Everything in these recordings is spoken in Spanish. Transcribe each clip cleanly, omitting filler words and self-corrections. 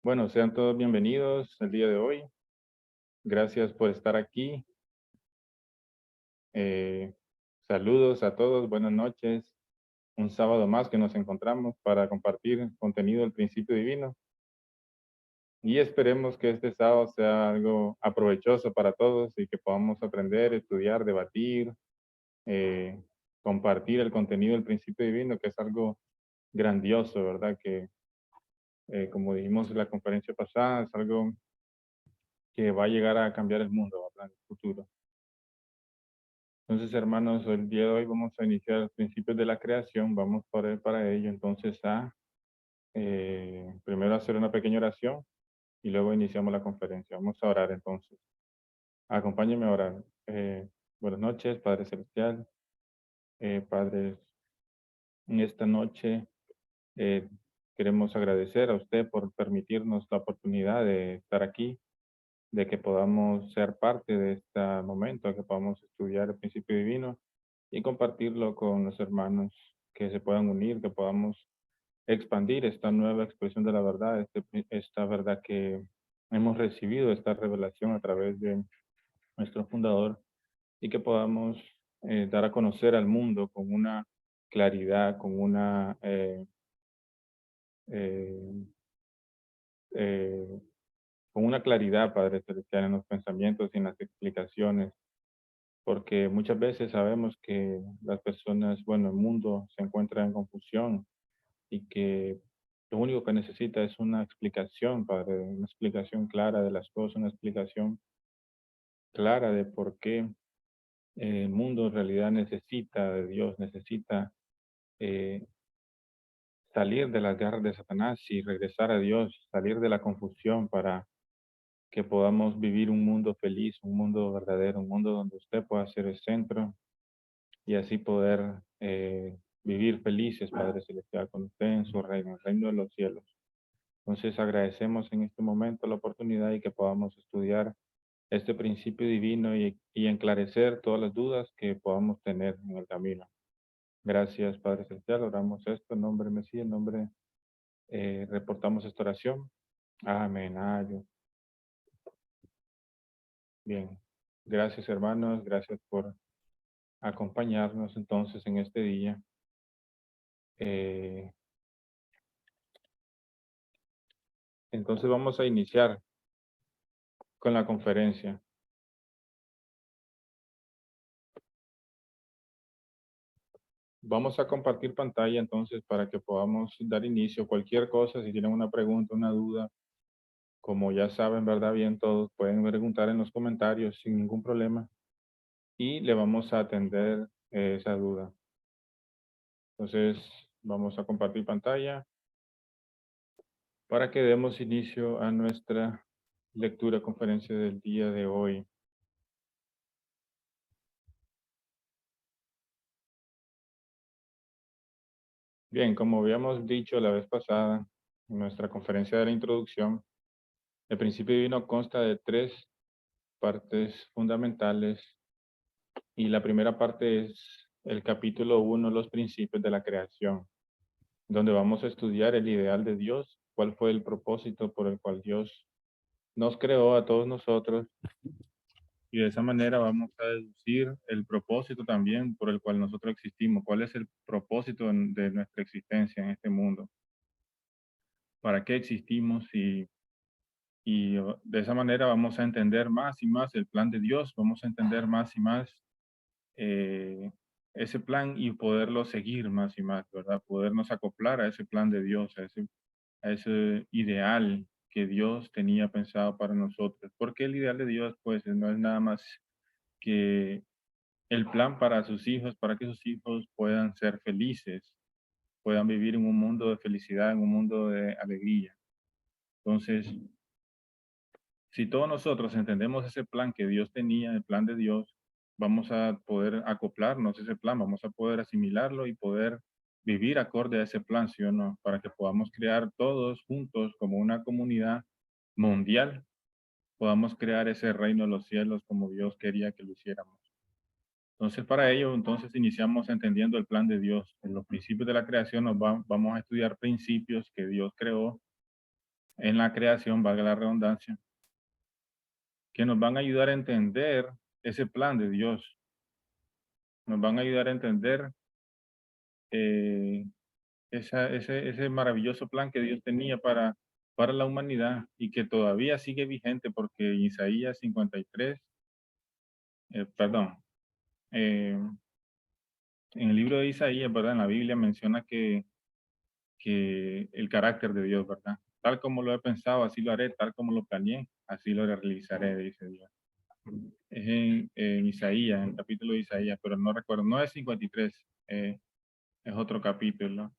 Bueno, sean todos bienvenidos el día de hoy. Gracias por estar aquí. Eh, Saludos a todos, buenas noches. Un sábado más que nos encontramos para compartir contenido del principio divino y esperemos que este sábado sea algo aprovechoso para todos y que podamos aprender, estudiar, debatir, eh, compartir el contenido del principio divino, que es algo grandioso, ¿verdad? Que como dijimos en la conferencia pasada, es algo que va a llegar a cambiar el mundo, ¿verdad? En el futuro. Entonces, hermanos, el día de hoy vamos a iniciar los principios de la creación. Vamos para ello, entonces, a primero hacer una pequeña oración y luego iniciamos la conferencia. Vamos a orar entonces. Acompáñenme a orar. Buenas noches, Padre Celestial. Padre, en esta noche eh, queremos agradecer a usted por permitirnos la oportunidad de estar aquí, de que podamos ser parte de este momento, que podamos estudiar el principio divino y compartirlo con los hermanos que se puedan unir, que podamos expandir esta nueva expresión de la verdad, esta verdad que hemos recibido, esta revelación a través de nuestro fundador y que podamos dar a conocer al mundo con una claridad, eh, eh, con una claridad, Padre Celestial, en los pensamientos y en las explicaciones, porque muchas veces sabemos que las personas, bueno, el mundo se encuentra en confusión y que lo único que necesita es una explicación, Padre, una explicación clara de las cosas, una explicación clara de por qué el mundo en realidad necesita de Dios, necesita eh, salir de las garras de Satanás y regresar a Dios, salir de la confusión para que podamos vivir un mundo feliz, un mundo verdadero, un mundo donde usted pueda ser el centro y así poder vivir felices, Padre Celestial, con usted en su reino, el reino de los cielos. Entonces agradecemos en este momento la oportunidad y que podamos estudiar este principio divino y enclarecer todas las dudas que podamos tener en el camino. Gracias, Padre Celestial. Oramos esto en nombre de Mesías, en nombre, reportamos esta oración. Amén. Bien. Gracias, hermanos. Gracias por acompañarnos entonces en este día. Eh, entonces vamos a iniciar con la conferencia. Vamos a compartir pantalla entonces para que podamos dar inicio. Cualquier cosa, si tienen una pregunta, una duda, como ya saben, ¿verdad? Bien, todos pueden preguntar en los comentarios sin ningún problema y le vamos a atender esa duda. Entonces, vamos a compartir pantalla para que demos inicio a nuestra lectura conferencia del día de hoy. Bien, como habíamos dicho la vez pasada en nuestra conferencia de la introducción, el principio divino consta de tres partes fundamentales y la primera parte es el capítulo 1, los principios de la creación, donde vamos a estudiar el ideal de Dios, cuál fue el propósito por el cual Dios nos creó a todos nosotros y de esa manera vamos a deducir el propósito también por el cual nosotros existimos, cuál es el propósito de nuestra existencia en este mundo, para qué existimos y de esa manera vamos a entender más y más el plan de Dios, vamos a entender más y más eh, ese plan y poderlo seguir más y más, ¿verdad? Podernos acoplar a ese plan de Dios, a ese ideal que Dios tenía pensado para nosotros. Porque el ideal de Dios, pues, no es nada más que el plan para sus hijos, para que sus hijos puedan ser felices, puedan vivir en un mundo de felicidad, en un mundo de alegría. Entonces, si todos nosotros entendemos ese plan que Dios tenía, el plan de Dios, vamos a poder acoplarnos a ese plan, vamos a poder asimilarlo y poder vivir acorde a ese plan, ¿sí o no? Para que podamos crear todos juntos como una comunidad mundial, podamos crear ese reino de los cielos como Dios quería que lo hiciéramos. Entonces, para ello, entonces iniciamos entendiendo el plan de Dios. En los principios de la creación vamos a estudiar principios que Dios creó en la creación, valga la redundancia, que nos van a ayudar a entender ese plan de Dios, nos van a ayudar a entender eh, ese maravilloso plan que Dios tenía para la humanidad y que todavía sigue vigente porque Isaías 53, perdón, eh, en el libro de Isaías, ¿verdad? En la Biblia menciona que el carácter de Dios, ¿verdad? Tal como lo he pensado, así lo haré, tal como lo planeé, así lo realizaré, dice Dios. Es en Isaías, en el capítulo de Isaías, pero no recuerdo, no es 53, es otro capítulo.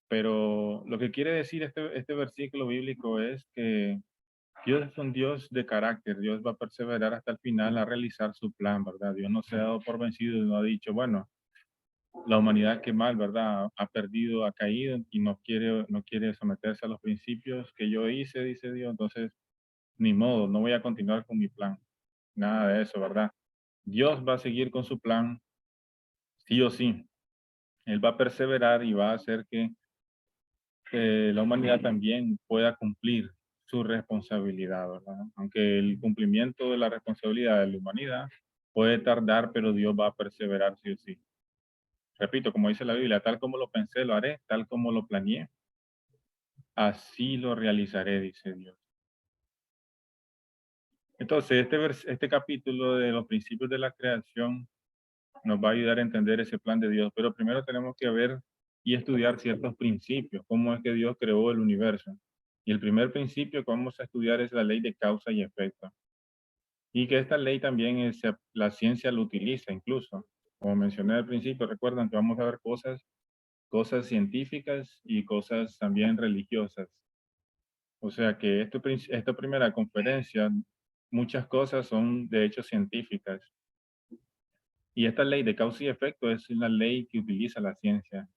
Pero lo que quiere decir este versículo bíblico es que Dios es un Dios de carácter, Dios va a perseverar hasta el final a realizar su plan, ¿verdad? Dios no se ha dado por vencido y no ha dicho, bueno, la humanidad que mal, ¿verdad? Ha perdido, ha caído y no quiere someterse a los principios que yo hice, dice Dios, entonces ni modo, no voy a continuar con mi plan. Nada de eso, ¿verdad? Dios va a seguir con su plan, sí o sí. Él va a perseverar y va a hacer que la humanidad también pueda cumplir su responsabilidad, ¿verdad? Aunque el cumplimiento de la responsabilidad de la humanidad puede tardar, pero Dios va a perseverar sí o sí. Repito, como dice la Biblia, tal como lo pensé, lo haré, tal como lo planeé, así lo realizaré, dice Dios. Entonces, este capítulo de los principios de la creación nos va a ayudar a entender ese plan de Dios, pero primero tenemos que ver y estudiar ciertos principios, cómo es que Dios creó el universo. Y el primer principio que vamos a estudiar es la ley de causa y efecto. Y que esta ley también la ciencia lo utiliza incluso. Como mencioné al principio, recuerdan que vamos a ver cosas científicas y cosas también religiosas. O sea que esta primera conferencia, muchas cosas son de hecho científicas. Y esta ley de causa y efecto es una ley que utiliza la ciencia.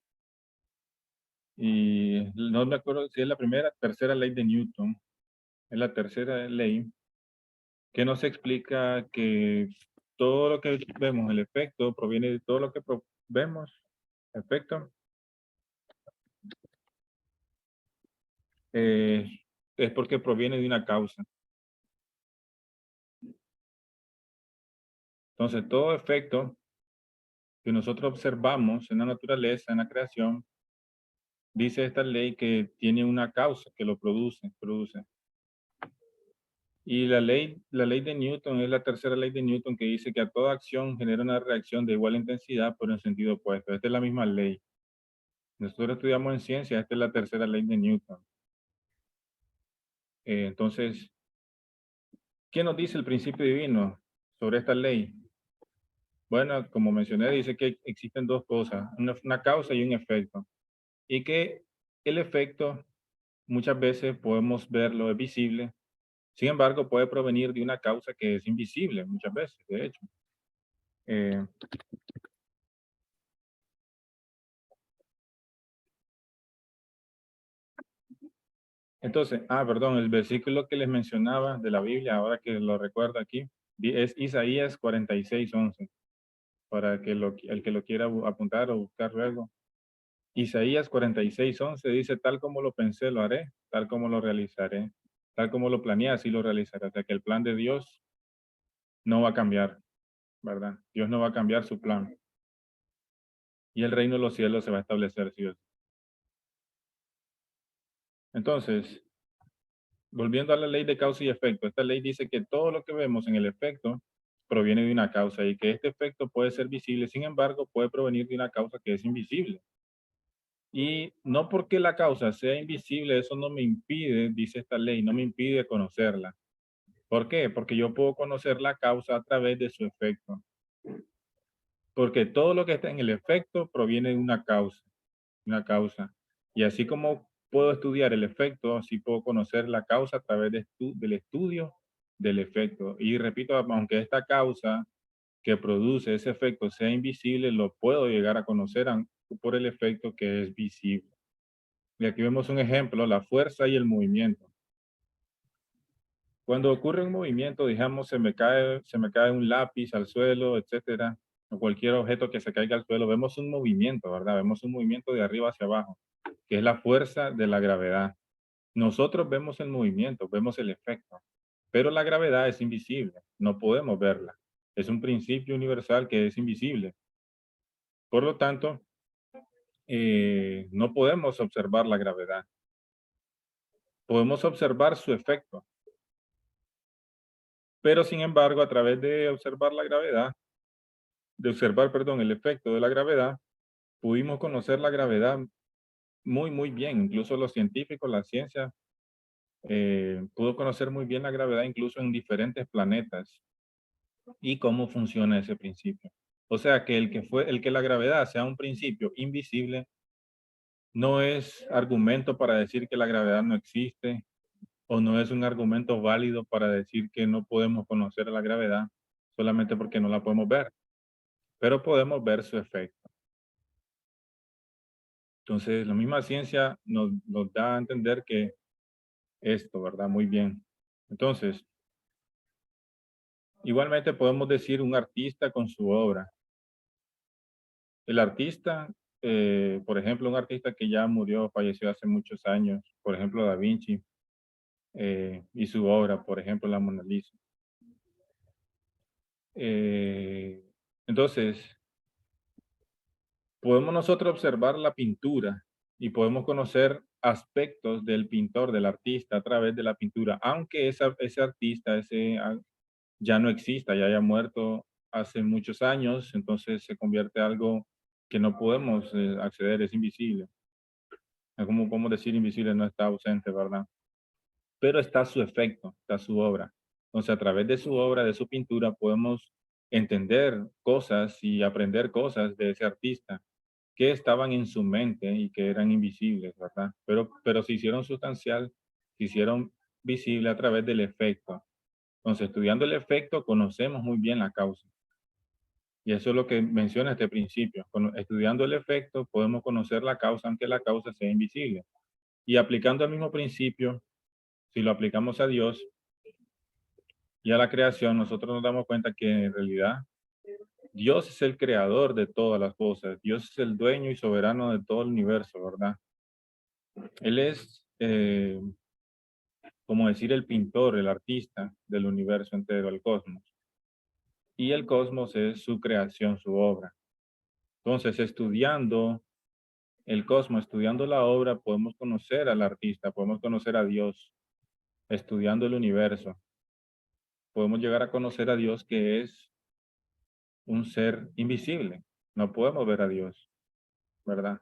Y no me acuerdo si es la primera, tercera ley de Newton. Es la tercera ley que nos explica que todo lo que vemos, el efecto, proviene de todo lo que vemos, efecto, eh, es porque proviene de una causa. Entonces, todo efecto que nosotros observamos en la naturaleza, en la creación, dice esta ley que tiene una causa que lo produce. Y la ley de Newton es la tercera ley de Newton que dice que a toda acción genera una reacción de igual intensidad, pero en sentido opuesto. Esta es la misma ley. Nosotros estudiamos en ciencia, esta es la tercera ley de Newton. Entonces, ¿qué nos dice el principio divino sobre esta ley? Bueno, como mencioné, dice que existen dos cosas, una causa y un efecto. Y que el efecto muchas veces podemos verlo, es visible. Sin embargo, puede provenir de una causa que es invisible, muchas veces, de hecho. Eh, entonces, perdón, el versículo que les mencionaba de la Biblia, ahora que lo recuerdo aquí, es Isaías 46:11, para que el que lo quiera apuntar o buscar luego. Isaías 46:11 dice, tal como lo pensé, lo haré, tal como lo realizaré, tal como lo planeé, así lo realizaré. O sea que el plan de Dios no va a cambiar, ¿verdad? Dios no va a cambiar su plan. Y el reino de los cielos se va a establecer, sí o sí. Entonces, volviendo a la ley de causa y efecto, esta ley dice que todo lo que vemos en el efecto proviene de una causa y que este efecto puede ser visible, sin embargo, puede provenir de una causa que es invisible. Y no porque la causa sea invisible, eso no me impide, dice esta ley, no me impide conocerla. ¿Por qué? Porque yo puedo conocer la causa a través de su efecto. Porque todo lo que está en el efecto proviene de una causa, una causa. Y así como puedo estudiar el efecto, así puedo conocer la causa a través del estudio del efecto. Y repito, aunque esta causa que produce ese efecto sea invisible, lo puedo llegar a conocer por el efecto que es visible. Y aquí vemos un ejemplo, la fuerza y el movimiento. Cuando ocurre un movimiento, digamos, se me cae un lápiz al suelo, etcétera, o cualquier objeto que se caiga al suelo, vemos un movimiento, ¿verdad? Vemos un movimiento de arriba hacia abajo, que es la fuerza de la gravedad. Nosotros vemos el movimiento, vemos el efecto, pero la gravedad es invisible, no podemos verla. Es un principio universal que es invisible. Por lo tanto, no podemos observar la gravedad. Podemos observar su efecto, pero sin embargo, a través de observar la gravedad, de observar, perdón, el efecto de la gravedad, pudimos conocer la gravedad muy, muy bien. Incluso los científicos, la ciencia, pudo conocer muy bien la gravedad incluso en diferentes planetas y cómo funciona ese principio. O sea que el que la gravedad sea un principio invisible no es argumento para decir que la gravedad no existe o no es un argumento válido para decir que no podemos conocer la gravedad solamente porque no la podemos ver, pero podemos ver su efecto. Entonces, la misma ciencia nos da a entender que esto, ¿verdad? Muy bien. Entonces, igualmente podemos decir un artista con su obra. El artista, por ejemplo, un artista que ya murió, falleció hace muchos años, por ejemplo, Da Vinci, y su obra, por ejemplo, la Mona Lisa. Eh, entonces, podemos nosotros observar la pintura y podemos conocer aspectos del pintor, del artista a través de la pintura, aunque ese artista, ya no exista, ya haya muerto hace muchos años, entonces se convierte en algo que no podemos acceder, es invisible. Es como podemos decir invisible, no está ausente, ¿verdad? Pero está su efecto, está su obra. Entonces, a través de su obra, de su pintura, podemos entender cosas y aprender cosas de ese artista que estaban en su mente y que eran invisibles, ¿verdad? Pero se hicieron sustancial, se hicieron visible a través del efecto. Entonces, estudiando el efecto, conocemos muy bien la causa. Y eso es lo que menciona este principio. Estudiando el efecto, podemos conocer la causa, aunque la causa sea invisible. Y aplicando el mismo principio, si lo aplicamos a Dios y a la creación, nosotros nos damos cuenta que en realidad Dios es el creador de todas las cosas. Dios es el dueño y soberano de todo el universo, ¿verdad? Él es, como decir, el pintor, el artista del universo entero, el cosmos. Y el cosmos es su creación, su obra. Entonces, estudiando el cosmos, estudiando la obra, podemos conocer al artista, podemos conocer a Dios, estudiando el universo. Podemos llegar a conocer a Dios, que es un ser invisible. No podemos ver a Dios, ¿verdad?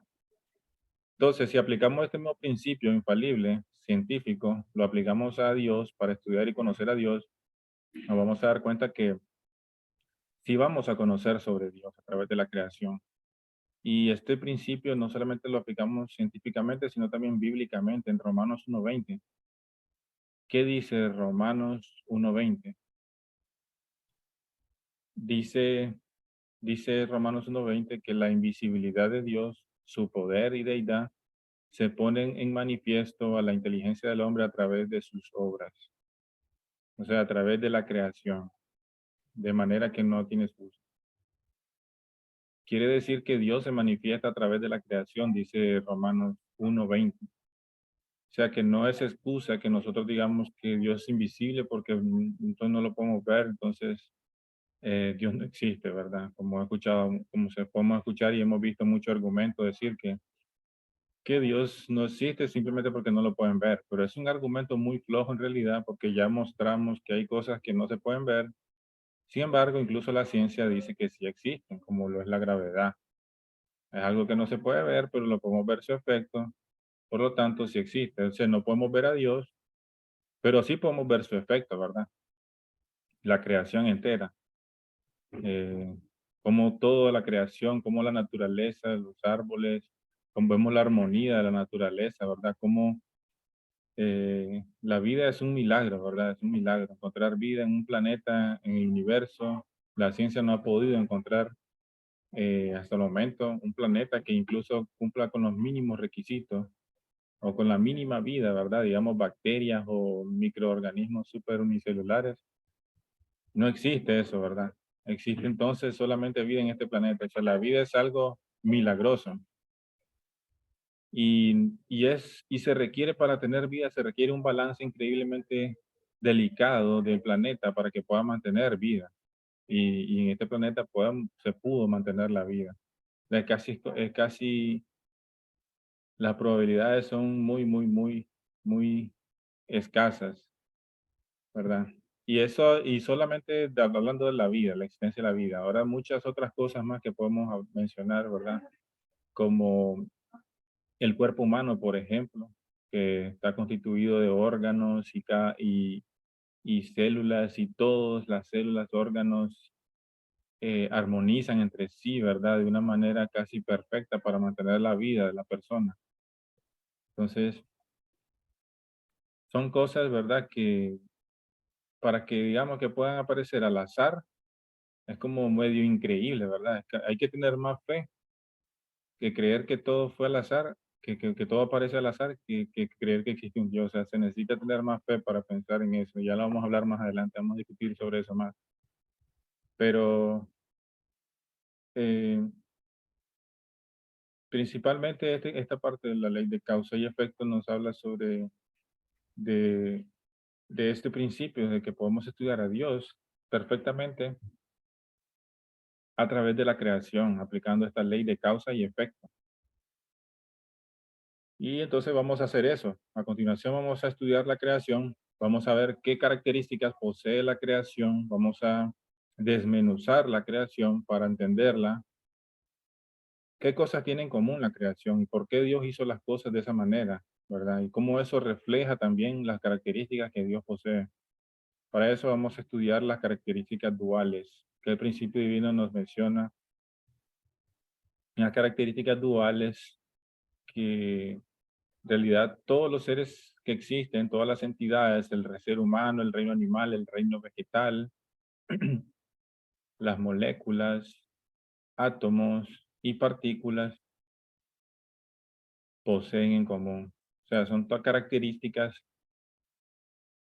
Entonces, si aplicamos este mismo principio infalible, científico, lo aplicamos a Dios para estudiar y conocer a Dios, nos vamos a dar cuenta que sí vamos a conocer sobre Dios a través de la creación. Y este principio no solamente lo aplicamos científicamente, sino también bíblicamente en Romanos 1:20. ¿Qué dice Romanos 1:20? Dice, dice Romanos 1:20 que la invisibilidad de Dios, su poder y deidad, se ponen en manifiesto a la inteligencia del hombre a través de sus obras, o sea, a través de la creación, de manera que no tiene excusa. Quiere decir que Dios se manifiesta a través de la creación, dice Romanos 1:20. O sea, que no es excusa que nosotros digamos que Dios es invisible porque entonces no lo podemos ver, entonces Dios no existe, ¿verdad? Como he escuchado, como se podemos escuchar y hemos visto mucho argumento decir que Dios no existe simplemente porque no lo pueden ver, pero es un argumento muy flojo en realidad porque ya mostramos que hay cosas que no se pueden ver. Sin embargo, incluso la ciencia dice que sí existen, como lo es la gravedad. Es algo que no se puede ver, pero lo podemos ver su efecto, por lo tanto sí existe. O sea, no podemos ver a Dios, pero sí podemos ver su efecto, ¿verdad? La creación entera. eh, Como toda la creación, como la naturaleza, los árboles, como vemos la armonía de la naturaleza, ¿verdad? Como la vida es un milagro, ¿verdad? Es un milagro. Encontrar vida en un planeta, en el universo, la ciencia no ha podido encontrar hasta el momento un planeta que incluso cumpla con los mínimos requisitos o con la mínima vida, ¿verdad? Digamos bacterias o microorganismos super unicelulares. No existe eso, ¿verdad? Existe entonces solamente vida en este planeta. O sea, la vida es algo milagroso. y se requiere para tener vida, se requiere un balance increíblemente delicado del planeta para que pueda mantener vida. Y en este planeta se pudo mantener la vida. Es casi, las probabilidades son muy escasas, ¿verdad? Y eso, y solamente hablando de la vida, la existencia de la vida. Ahora muchas otras cosas más que podemos mencionar, ¿verdad? Como el cuerpo humano, por ejemplo, que está constituido de órganos y células, y todas las células, órganos, armonizan entre sí, ¿verdad? De una manera casi perfecta para mantener la vida de la persona. Entonces, son cosas, ¿verdad? Que para que digamos que puedan aparecer al azar, es como medio increíble, ¿verdad? Es que hay que tener más fe que creer que todo fue al azar, que todo aparece al azar, que creer que existe un Dios. O sea, se necesita tener más fe para pensar en eso. Ya lo vamos a hablar más adelante, vamos a discutir sobre eso más. Pero eh, principalmente esta parte de la ley de causa y efecto nos habla sobre de, de este principio de que podemos estudiar a Dios perfectamente a través de la creación, aplicando esta ley de causa y efecto. Y entonces vamos a hacer eso. A continuación vamos a estudiar la creación, vamos a ver qué características posee la creación, vamos a desmenuzar la creación para entenderla, qué cosas tiene en común la creación y por qué Dios hizo las cosas de esa manera, ¿verdad? Y cómo eso refleja también las características que Dios posee. Para eso vamos a estudiar las características duales, que el principio divino nos menciona. Las características duales que en realidad todos los seres que existen, todas las entidades, el ser humano, el reino animal, el reino vegetal, las moléculas, átomos y partículas poseen en común. O sea, son todas características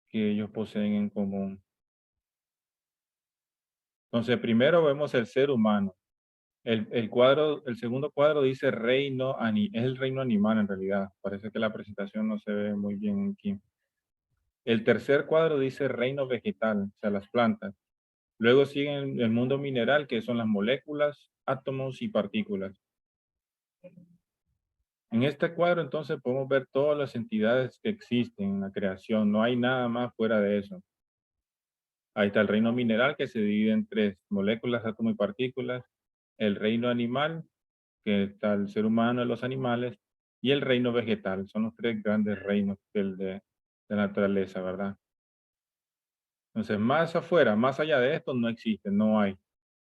que ellos poseen en común. Entonces, primero vemos el ser humano. El segundo cuadro dice es el reino animal en realidad. Parece que la presentación no se ve muy bien aquí. El tercer cuadro dice reino vegetal, o sea, las plantas. Luego sigue el mundo mineral, que son las moléculas, átomos y partículas. En este cuadro entonces podemos ver todas las entidades que existen en la creación. No hay nada más fuera de eso. Ahí está el reino mineral, que se divide en tres: moléculas, átomos y partículas. El reino animal, que está el ser humano y los animales. Y el reino vegetal. Son los tres grandes reinos de la naturaleza, ¿verdad? Entonces, más afuera, más allá de esto, no existe, no hay,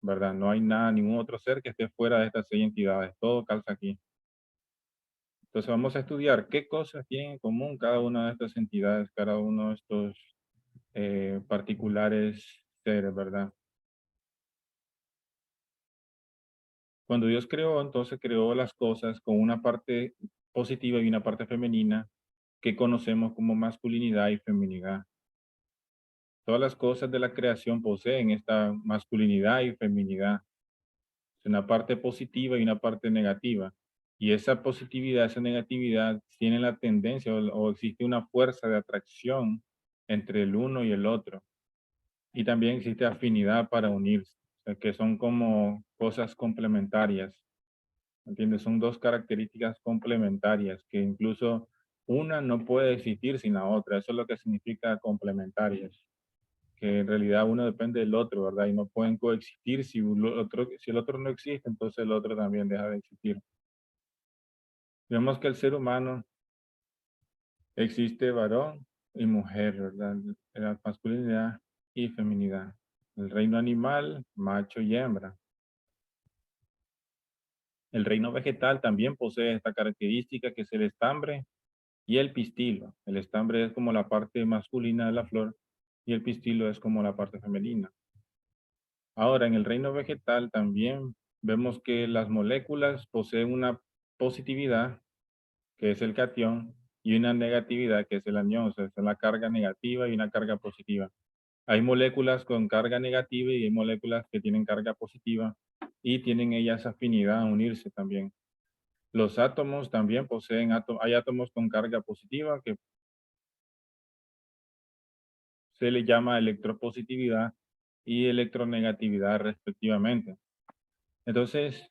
¿verdad? No hay nada, ningún otro ser que esté fuera de estas seis entidades. Todo calza aquí. Entonces, vamos a estudiar qué cosas tienen en común cada una de estas entidades, cada uno de estos particulares seres, ¿verdad? Cuando Dios creó, entonces creó las cosas con una parte positiva y una parte femenina que conocemos como masculinidad y feminidad. Todas las cosas de la creación poseen esta masculinidad y feminidad, una parte positiva y una parte negativa. Y esa positividad, esa negatividad tiene la tendencia o existe una fuerza de atracción entre el uno y el otro. Y también existe afinidad para unirse, o sea, que son como cosas complementarias. ¿Entiendes? Son dos características complementarias que incluso una no puede existir sin la otra. Eso es lo que significa complementarias, que en realidad uno depende del otro, ¿verdad? Y no pueden coexistir. Si el otro no existe, entonces el otro también deja de existir. Vemos que el ser humano existe varón y mujer, ¿verdad? La masculinidad y feminidad. El reino animal, macho y hembra. El reino vegetal también posee esta característica, que es el estambre y el pistilo. El estambre es como la parte masculina de la flor y el pistilo es como la parte femenina. Ahora, en el reino vegetal también vemos que las moléculas poseen una positividad, que es el catión, y una negatividad, que es el anión. O sea, es la carga negativa y una carga positiva. Hay moléculas con carga negativa y hay moléculas que tienen carga positiva y tienen ellas afinidad a unirse también. Los átomos también poseen hay átomos con carga positiva que se le llama electropositividad y electronegatividad respectivamente. Entonces,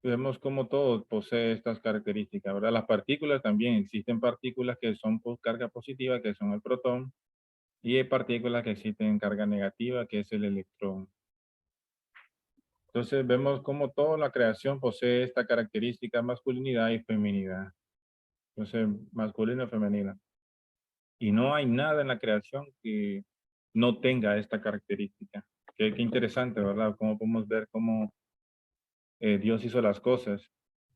vemos como todo posee estas características, ¿verdad? Las partículas también, existen partículas que son por carga positiva, que son el protón, y hay partículas que existen en carga negativa, que es el electrón. Entonces vemos como toda la creación posee esta característica masculinidad y feminidad. Entonces, masculino y femenina. Y no hay nada en la creación que no tenga esta característica. Qué interesante, ¿verdad? Cómo podemos ver cómo Dios hizo las cosas.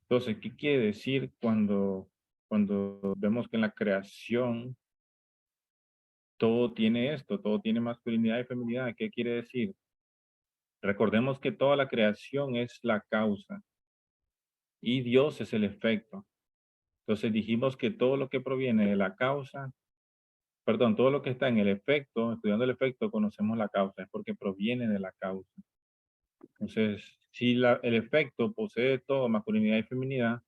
Entonces, ¿qué quiere decir cuando vemos que en la creación todo tiene esto, todo tiene masculinidad y feminidad? ¿Qué quiere decir? Recordemos que toda la creación es la causa y Dios es el efecto. Entonces dijimos que todo lo que proviene de la causa, perdón, todo lo que está en el efecto, estudiando el efecto, conocemos la causa, es porque proviene de la causa. Entonces, si el efecto posee todo, masculinidad y feminidad,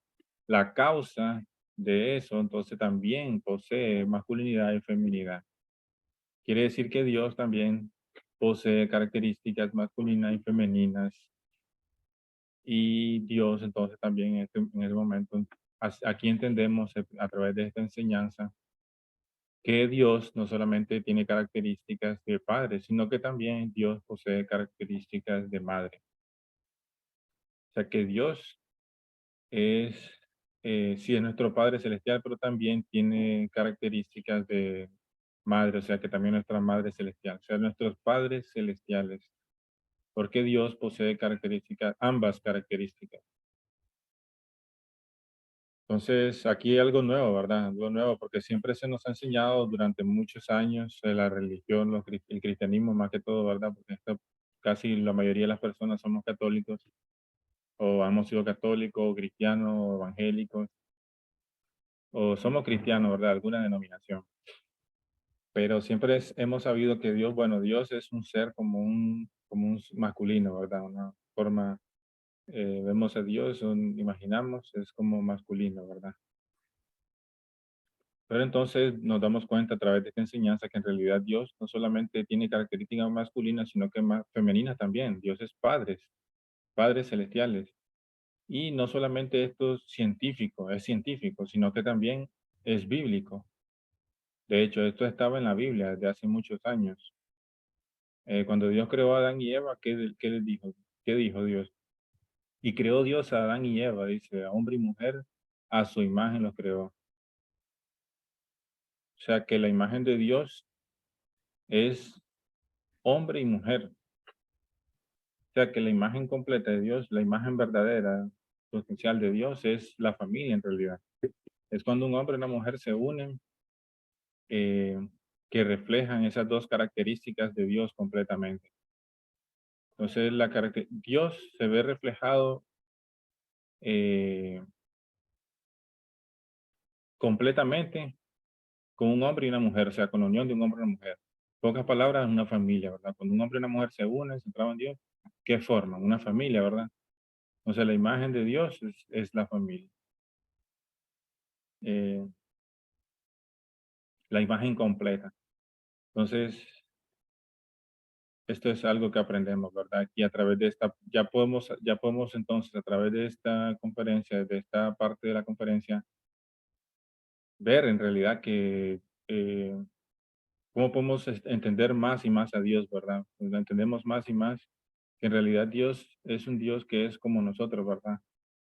la causa de eso, entonces también posee masculinidad y feminidad. Quiere decir que Dios también posee características masculinas y femeninas. Y Dios entonces también en ese momento, aquí entendemos a través de esta enseñanza que Dios no solamente tiene características de padre, sino que también Dios posee características de madre. O sea que Dios es, sí es nuestro Padre Celestial, pero también tiene características de madre, o sea que también nuestra Madre Celestial, o sea, nuestros padres celestiales, porque Dios posee características, ambas características. Entonces, aquí hay algo nuevo, ¿verdad? Algo nuevo, porque siempre se nos ha enseñado durante muchos años la religión, el cristianismo más que todo, ¿verdad? Porque casi la mayoría de las personas somos católicos, o hemos sido católicos, o cristianos, o evangélicos, o somos cristianos, ¿verdad? Alguna denominación. Pero siempre hemos sabido que Dios, bueno, Dios es un ser como un masculino, ¿verdad? Una forma, vemos a Dios, imaginamos, es como masculino, ¿verdad? Pero entonces nos damos cuenta a través de esta enseñanza que en realidad Dios no solamente tiene características masculinas, sino que más femeninas también. Dios es padres celestiales. Y no solamente esto es científico, sino que también es bíblico. De hecho, esto estaba en la Biblia desde hace muchos años. Cuando Dios creó a Adán y Eva, ¿qué les dijo? ¿Qué dijo Dios? Y creó Dios a Adán y Eva, dice, a hombre y mujer, a su imagen los creó. O sea que la imagen de Dios es hombre y mujer. O sea que la imagen completa de Dios, la imagen verdadera, sustancial de Dios es la familia en realidad. Es cuando un hombre y una mujer se unen, eh, que reflejan esas dos características de Dios completamente. Entonces, Dios se ve reflejado eh, completamente con un hombre y una mujer, o sea, con la unión de un hombre y una mujer. Pocas palabras, una familia, ¿verdad? Cuando un hombre y una mujer se unen, se traban en Dios, ¿qué forman? Una familia, ¿verdad? O sea, la imagen de Dios es la familia. Eh, la imagen completa. Entonces, esto es algo que aprendemos, ¿verdad? Y a través de esta, ya podemos entonces, a través de esta conferencia, de esta parte de la conferencia, ver en realidad que cómo podemos entender más y más a Dios, ¿verdad? Lo entendemos más y más que en realidad Dios es un Dios que es como nosotros, ¿verdad?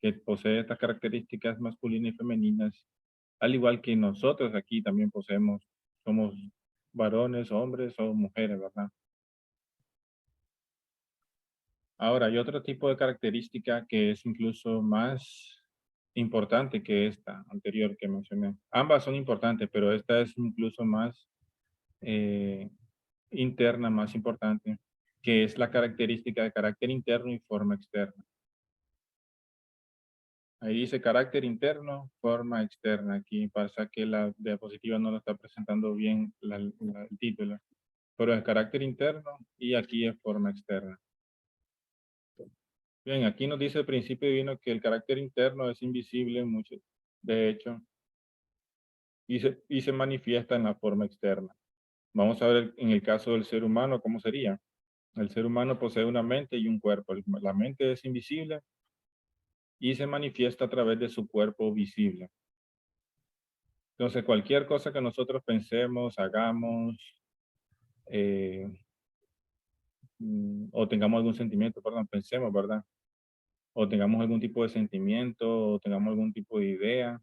Que posee estas características masculinas y femeninas, al igual que nosotros aquí también poseemos, somos varones, hombres o mujeres, ¿verdad? Ahora, hay otro tipo de característica que es incluso más importante que esta anterior que mencioné. Ambas son importantes, pero esta es incluso más eh, interna, más importante, que es la característica de carácter interno y forma externa. Ahí dice carácter interno, forma externa. Aquí pasa que la diapositiva no lo está presentando bien el título, pero es carácter interno y aquí es forma externa. Bien, aquí nos dice el principio divino que el carácter interno es invisible, mucho, de hecho, y se manifiesta en la forma externa. Vamos a ver en el caso del ser humano cómo sería. El ser humano posee una mente y un cuerpo. La mente es invisible y se manifiesta a través de su cuerpo visible. Entonces, cualquier cosa que nosotros pensemos, hagamos, eh, o tengamos algún sentimiento, perdón, pensemos, ¿verdad? O tengamos algún tipo de sentimiento, o tengamos algún tipo de idea,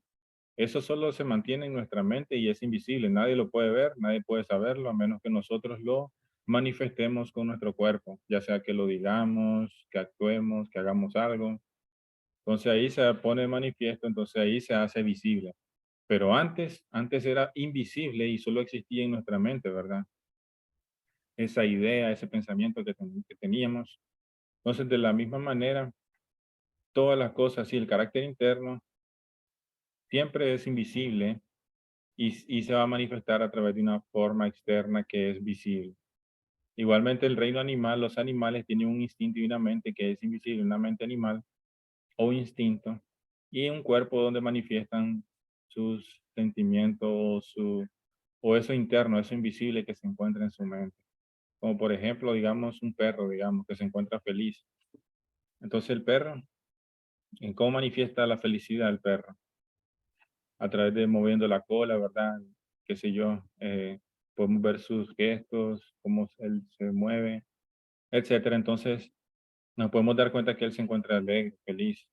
eso solo se mantiene en nuestra mente y es invisible. Nadie lo puede ver, nadie puede saberlo, a menos que nosotros lo manifestemos con nuestro cuerpo, ya sea que lo digamos, que actuemos, que hagamos algo. Entonces ahí se pone de manifiesto, entonces ahí se hace visible. Pero antes era invisible y solo existía en nuestra mente, ¿verdad? Esa idea, ese pensamiento que teníamos. Entonces, de la misma manera, todas las cosas y el carácter interno siempre es invisible y se va a manifestar a través de una forma externa que es visible. Igualmente, el reino animal, los animales tienen un instinto y una mente que es invisible, una mente animal o instinto, y un cuerpo donde manifiestan sus sentimientos o eso interno, eso invisible que se encuentra en su mente. Como por ejemplo, digamos, un perro, digamos, que se encuentra feliz. Entonces el perro, ¿en cómo manifiesta la felicidad del perro? A través de moviendo la cola, ¿verdad? Qué sé yo, podemos ver sus gestos, cómo él se mueve, etcétera. Entonces nos podemos dar cuenta que él se encuentra alegre, feliz.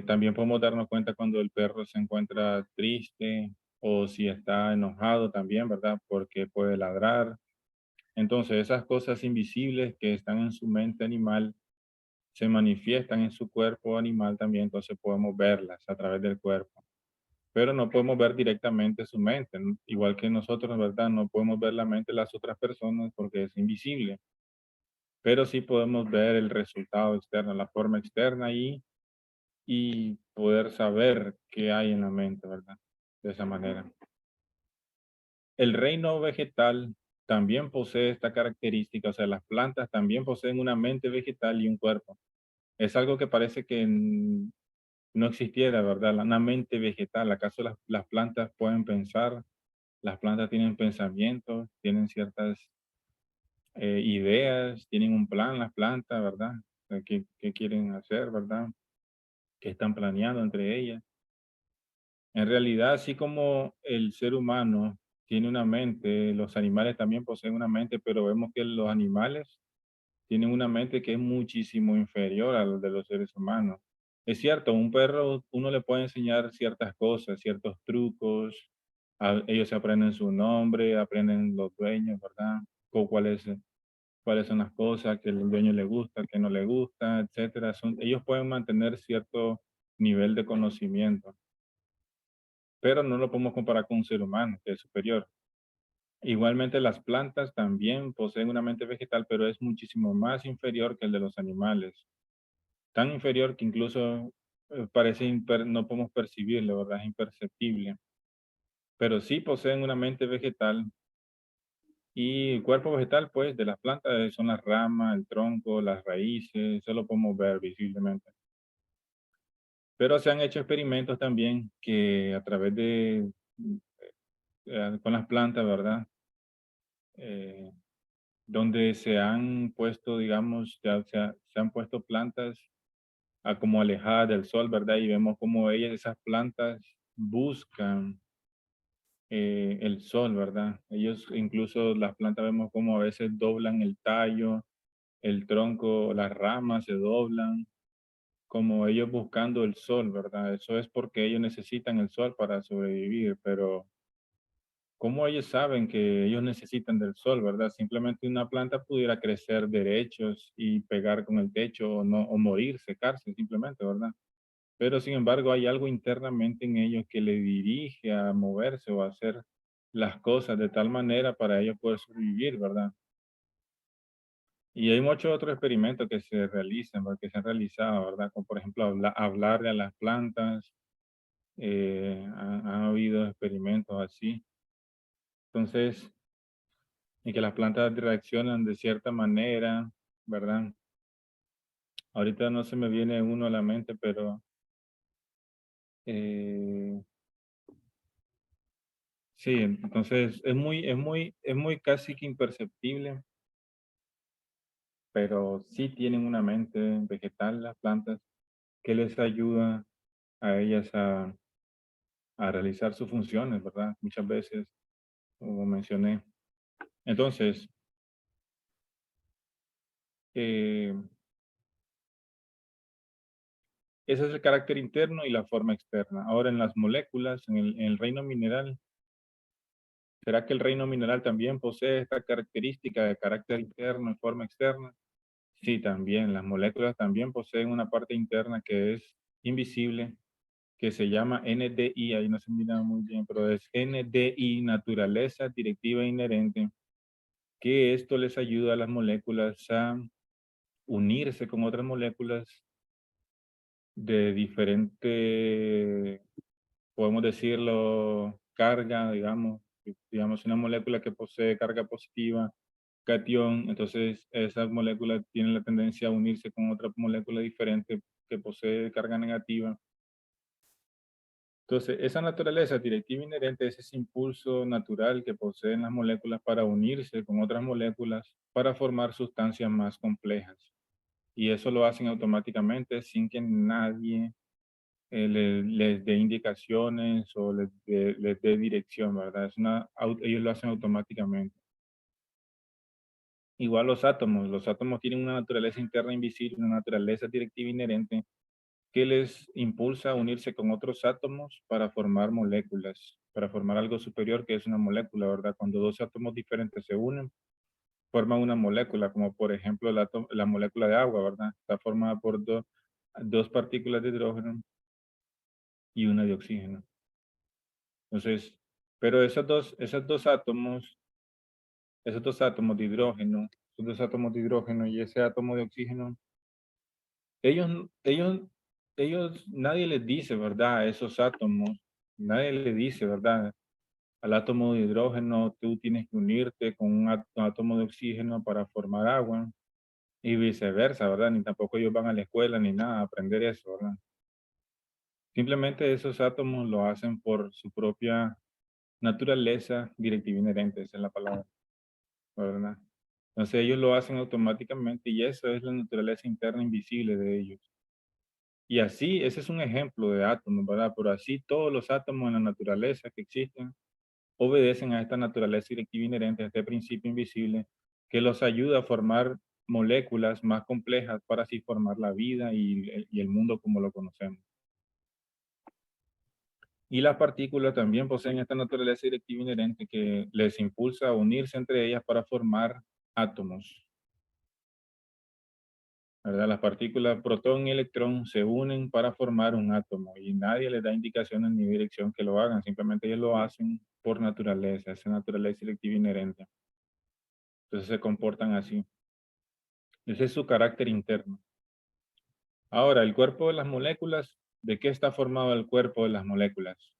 También podemos darnos cuenta cuando el perro se encuentra triste o si está enojado también, ¿verdad? Porque puede ladrar. Entonces, esas cosas invisibles que están en su mente animal se manifiestan en su cuerpo animal también, entonces podemos verlas a través del cuerpo. Pero no podemos ver directamente su mente, ¿no? Igual que nosotros, ¿verdad? No podemos ver la mente de las otras personas porque es invisible, pero sí podemos ver el resultado externo, la forma externa y poder saber qué hay en la mente, ¿verdad? De esa manera. El reino vegetal también posee esta característica, o sea, las plantas también poseen una mente vegetal y un cuerpo. Es algo que parece que no existiera, ¿verdad? Una mente vegetal. ¿Acaso las plantas pueden pensar? Las plantas tienen pensamientos, tienen ciertas ideas, tienen un plan las plantas, ¿verdad? ¿Qué quieren hacer, ¿verdad? ¿Qué están planeando entre ellas? En realidad, así como el ser humano tiene una mente, los animales también poseen una mente, pero vemos que los animales tienen una mente que es muchísimo inferior a la de los seres humanos. Es cierto, un perro uno le puede enseñar ciertas cosas, ciertos trucos, ellos aprenden su nombre, aprenden los dueños, ¿verdad? O cuáles son las cosas que el dueño le gusta, que no le gusta, etcétera. Ellos pueden mantener cierto nivel de conocimiento, pero no lo podemos comparar con un ser humano que es superior. Igualmente las plantas también poseen una mente vegetal, pero es muchísimo más inferior que el de los animales. Tan inferior que incluso no podemos percibirlo, ¿verdad? Es imperceptible. Pero sí poseen una mente vegetal y el cuerpo vegetal, pues, de las plantas son las ramas, el tronco, las raíces, eso lo podemos ver visiblemente. Pero se han hecho experimentos también que a través con las plantas, ¿verdad? Eh, donde se han puesto, digamos, se han puesto plantas como alejadas del sol, ¿verdad? Y vemos cómo esas plantas buscan el sol, ¿verdad? Ellos, incluso las plantas, vemos cómo a veces doblan el tallo, el tronco, las ramas se doblan, como ellos buscando el sol, ¿verdad? Eso es porque ellos necesitan el sol para sobrevivir, pero ¿cómo ellos saben que ellos necesitan del sol, verdad? Simplemente una planta pudiera crecer derechos y pegar con el techo o, no, o morir, secarse simplemente, ¿verdad? Pero sin embargo hay algo internamente en ellos que le dirige a moverse o a hacer las cosas de tal manera para ellos poder sobrevivir, ¿verdad? Y hay muchos otros experimentos que se realizan, ¿verdad? Que se han realizado, ¿verdad? Como por ejemplo hablarle a las plantas, han habido experimentos así. Entonces, y que las plantas reaccionan de cierta manera, ¿verdad? Ahorita no se me viene uno a la mente, pero eh, sí, entonces es muy casi que imperceptible, pero sí tienen una mente vegetal las plantas que les ayuda a ellas a realizar sus funciones, ¿verdad? Muchas veces, como mencioné. Entonces, eh, ese es el carácter interno y la forma externa. Ahora, en las moléculas, en el reino mineral, ¿será que el reino mineral también posee esta característica de carácter interno y forma externa? Sí, también. Las moléculas también poseen una parte interna que es invisible, que se llama NDI, ahí no se mira muy bien, pero es NDI, naturaleza directiva inherente, que esto les ayuda a las moléculas a unirse con otras moléculas de diferente, podemos decirlo, carga, digamos una molécula que posee carga positiva, cation, entonces esa molécula tiene la tendencia a unirse con otra molécula diferente que posee carga negativa. Entonces, esa naturaleza directiva inherente es ese impulso natural que poseen las moléculas para unirse con otras moléculas para formar sustancias más complejas. Y eso lo hacen automáticamente sin que nadie les dé indicaciones o les dé dirección, ¿verdad? Ellos lo hacen automáticamente. Igual los átomos tienen una naturaleza interna invisible, una naturaleza directiva inherente que les impulsa a unirse con otros átomos para formar moléculas, para formar algo superior que es una molécula, ¿verdad? Cuando dos átomos diferentes se unen, forman una molécula, como por ejemplo la molécula de agua, ¿verdad? Está formada por dos partículas de hidrógeno y una de oxígeno. Entonces, pero esos dos átomos de hidrógeno y ese átomo de oxígeno, ellos, ellos, nadie les dice, ¿verdad? A esos átomos, nadie les dice, ¿verdad? Al átomo de hidrógeno, tú tienes que unirte con un átomo de oxígeno para formar agua y viceversa, ¿verdad? Ni tampoco ellos van a la escuela ni nada a aprender eso, ¿verdad? Simplemente esos átomos lo hacen por su propia naturaleza directiva inherente, esa es la palabra, ¿verdad? Entonces ellos lo hacen automáticamente y eso es la naturaleza interna invisible de ellos. Y así, ese es un ejemplo de átomos, ¿verdad? Pero así todos los átomos en la naturaleza que existen obedecen a esta naturaleza directiva inherente, a este principio invisible, que los ayuda a formar moléculas más complejas para así formar la vida y el mundo como lo conocemos. Y las partículas también poseen esta naturaleza directiva inherente que les impulsa a unirse entre ellas para formar átomos, ¿verdad? Las partículas protón y electrón se unen para formar un átomo y nadie les da indicaciones ni dirección que lo hagan, simplemente ellos lo hacen por naturaleza, esa naturaleza directiva inherente. Entonces se comportan así. Ese es su carácter interno. Ahora, el cuerpo de las moléculas, ¿de qué está formado el cuerpo de las moléculas?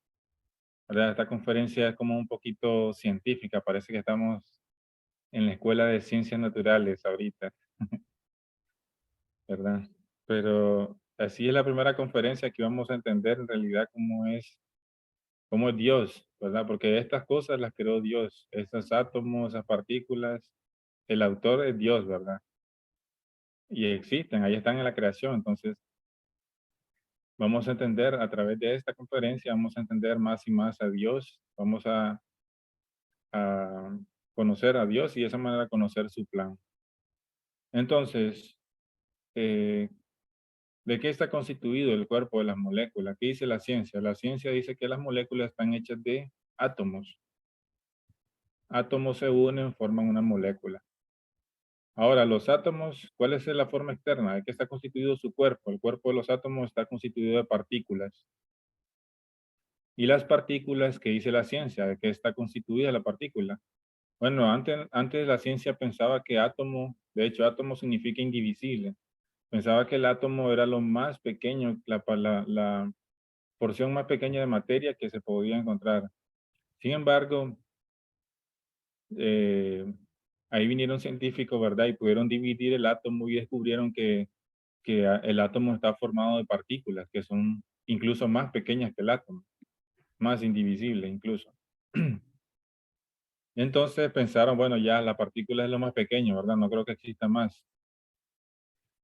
¿Verdad? Esta conferencia es como un poquito científica, parece que estamos en la escuela de ciencias naturales ahorita, ¿verdad? Pero así es la primera conferencia que vamos a entender en realidad cómo es Dios, ¿verdad? Porque estas cosas las creó Dios, esos átomos, esas partículas, el autor es Dios, ¿verdad? Y existen, ahí están en la creación, entonces vamos a entender a través de esta conferencia, vamos a entender más y más a Dios, vamos a conocer a Dios y de esa manera conocer su plan. Entonces, eh, ¿de qué está constituido el cuerpo de las moléculas? ¿Qué dice la ciencia? La ciencia dice que las moléculas están hechas de átomos. Átomos se unen, forman una molécula. Ahora, los átomos, ¿cuál es la forma externa? ¿De qué está constituido su cuerpo? El cuerpo de los átomos está constituido de partículas. ¿Y las partículas, qué dice la ciencia? ¿De qué está constituida la partícula? Bueno, antes la ciencia pensaba que átomo, de hecho, átomo significa indivisible. Pensaba que el átomo era lo más pequeño, la porción más pequeña de materia que se podía encontrar. Sin embargo, eh, ahí vinieron científicos, ¿verdad? Y pudieron dividir el átomo y descubrieron que que el átomo está formado de partículas que son incluso más pequeñas que el átomo, más indivisibles incluso. Entonces pensaron, bueno, ya la partícula es lo más pequeño, ¿verdad? No creo que exista más.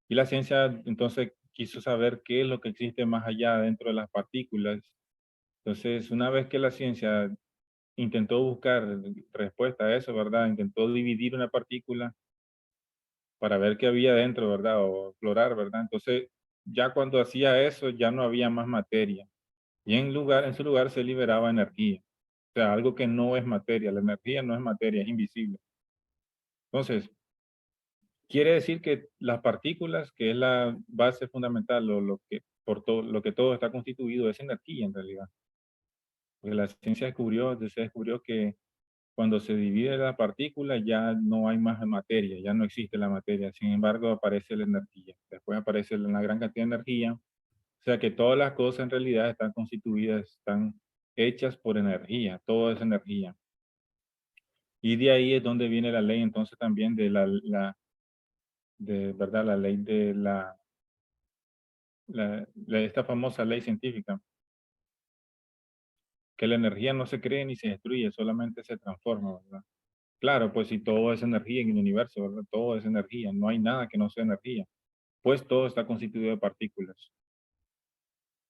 Y la ciencia entonces quiso saber qué es lo que existe más allá dentro de las partículas. Entonces, una vez que la ciencia intentó buscar respuesta a eso, ¿verdad? Intentó dividir una partícula para ver qué había dentro, ¿verdad? O explorar, ¿verdad? Entonces, ya cuando hacía eso, ya no había más materia. Y en su lugar se liberaba energía. O sea, algo que no es materia. La energía no es materia, es invisible. Entonces, quiere decir que las partículas, que es la base fundamental, o lo que, por todo, lo que todo está constituido, es energía en realidad. Porque la ciencia se descubrió que cuando se divide la partícula ya no hay más materia, ya no existe la materia. Sin embargo, aparece la energía. Después aparece una gran cantidad de energía. O sea que todas las cosas en realidad están constituidas, están hechas por energía, todo es energía. Y de ahí es donde viene la ley entonces también de de verdad, la ley de esta famosa ley científica, que la energía no se crea ni se destruye, solamente se transforma, ¿verdad? Claro, pues si todo es energía en el universo, ¿verdad? Todo es energía, no hay nada que no sea energía, pues todo está constituido de partículas.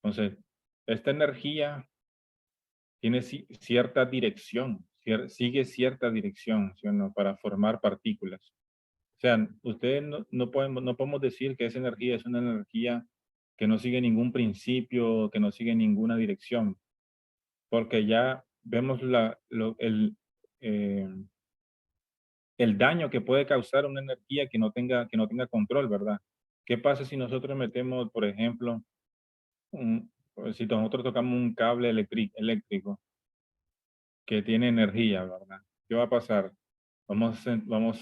Entonces, esta energía tiene cierta dirección, sigue cierta dirección, ¿sí o no? Para formar partículas. O sea, ustedes no podemos decir que esa energía es una energía que no sigue ningún principio, que no sigue ninguna dirección, porque ya vemos eh, el daño que puede causar una energía que no tenga control, ¿verdad? ¿Qué pasa si nosotros metemos, por ejemplo, pues, si nosotros tocamos un cable eléctrico que tiene energía, ¿verdad? ¿Qué va a pasar? Vamos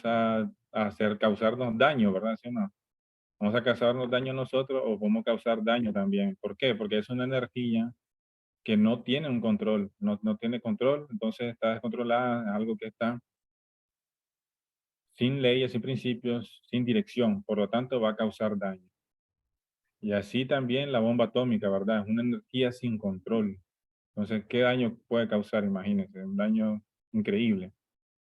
a hacer causarnos daño, ¿verdad? ¿Sí o no? Vamos a causarnos daño nosotros o vamos a causar daño también. ¿Por qué? Porque es una energía que no tiene un control, no tiene control, entonces está descontrolada, algo que está sin leyes, sin principios, sin dirección, por lo tanto va a causar daño. Y así también la bomba atómica, ¿verdad? Es una energía sin control. Entonces, ¿qué daño puede causar? Imagínense, un daño increíble.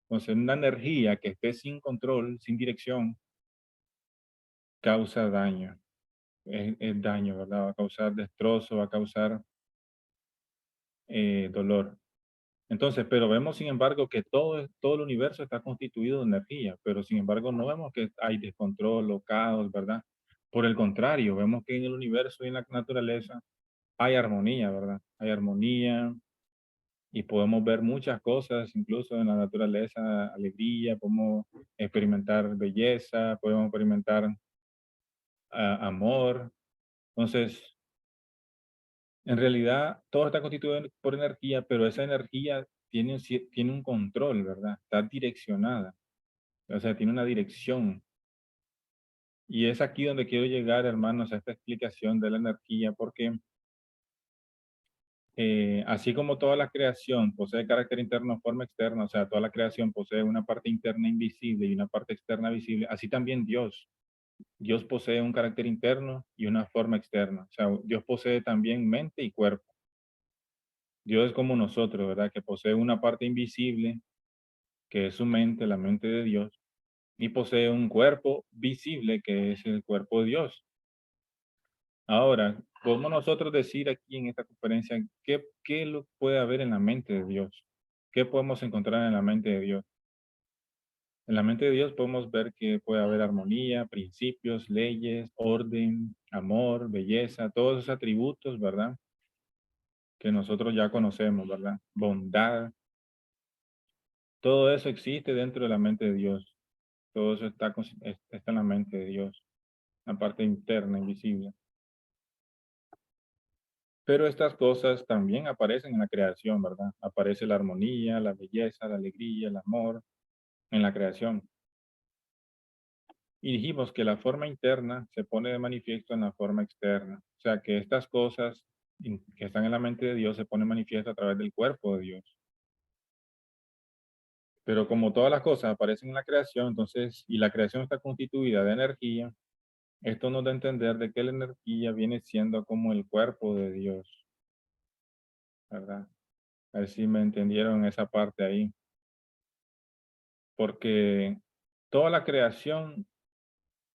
Entonces, una energía que esté sin control, sin dirección, causa daño. Es daño, ¿verdad? Va a causar destrozo, va a causar dolor. Entonces, pero vemos, sin embargo, que todo el universo está constituido de energía, pero sin embargo no vemos que hay descontrol o caos, ¿verdad? Por el contrario, vemos que en el universo y en la naturaleza hay armonía, ¿verdad? Hay armonía y podemos ver muchas cosas, incluso en la naturaleza, alegría, podemos experimentar belleza, podemos experimentar amor. Entonces, en realidad, todo está constituido por energía, pero esa energía tiene un control, ¿verdad? Está direccionada, o sea, tiene una dirección. Y es aquí donde quiero llegar, hermanos, a esta explicación de la energía, porque así como toda la creación posee carácter interno, forma externa, o sea, toda la creación posee una parte interna invisible y una parte externa visible, así también Dios. Dios posee un carácter interno y una forma externa. O sea, Dios posee también mente y cuerpo. Dios es como nosotros, ¿verdad? Que posee una parte invisible, que es su mente, la mente de Dios, y posee un cuerpo visible, que es el cuerpo de Dios. Ahora, ¿podemos nosotros decir aquí en esta conferencia qué lo puede haber en la mente de Dios? ¿Qué podemos encontrar en la mente de Dios? En la mente de Dios podemos ver que puede haber armonía, principios, leyes, orden, amor, belleza, todos esos atributos, ¿verdad? Que nosotros ya conocemos, ¿verdad? Bondad, todo eso existe dentro de la mente de Dios. Todo eso está en la mente de Dios, la parte interna, invisible. Pero estas cosas también aparecen en la creación, ¿verdad? Aparece la armonía, la belleza, la alegría, el amor en la creación. Y dijimos que la forma interna se pone de manifiesto en la forma externa. O sea, que estas cosas que están en la mente de Dios se ponen manifiesto a través del cuerpo de Dios. Pero como todas las cosas aparecen en la creación, entonces, y la creación está constituida de energía, Esto nos da a entender de que la energía viene siendo como el cuerpo de Dios, ¿verdad? A ver si me entendieron esa parte ahí. Porque toda la creación,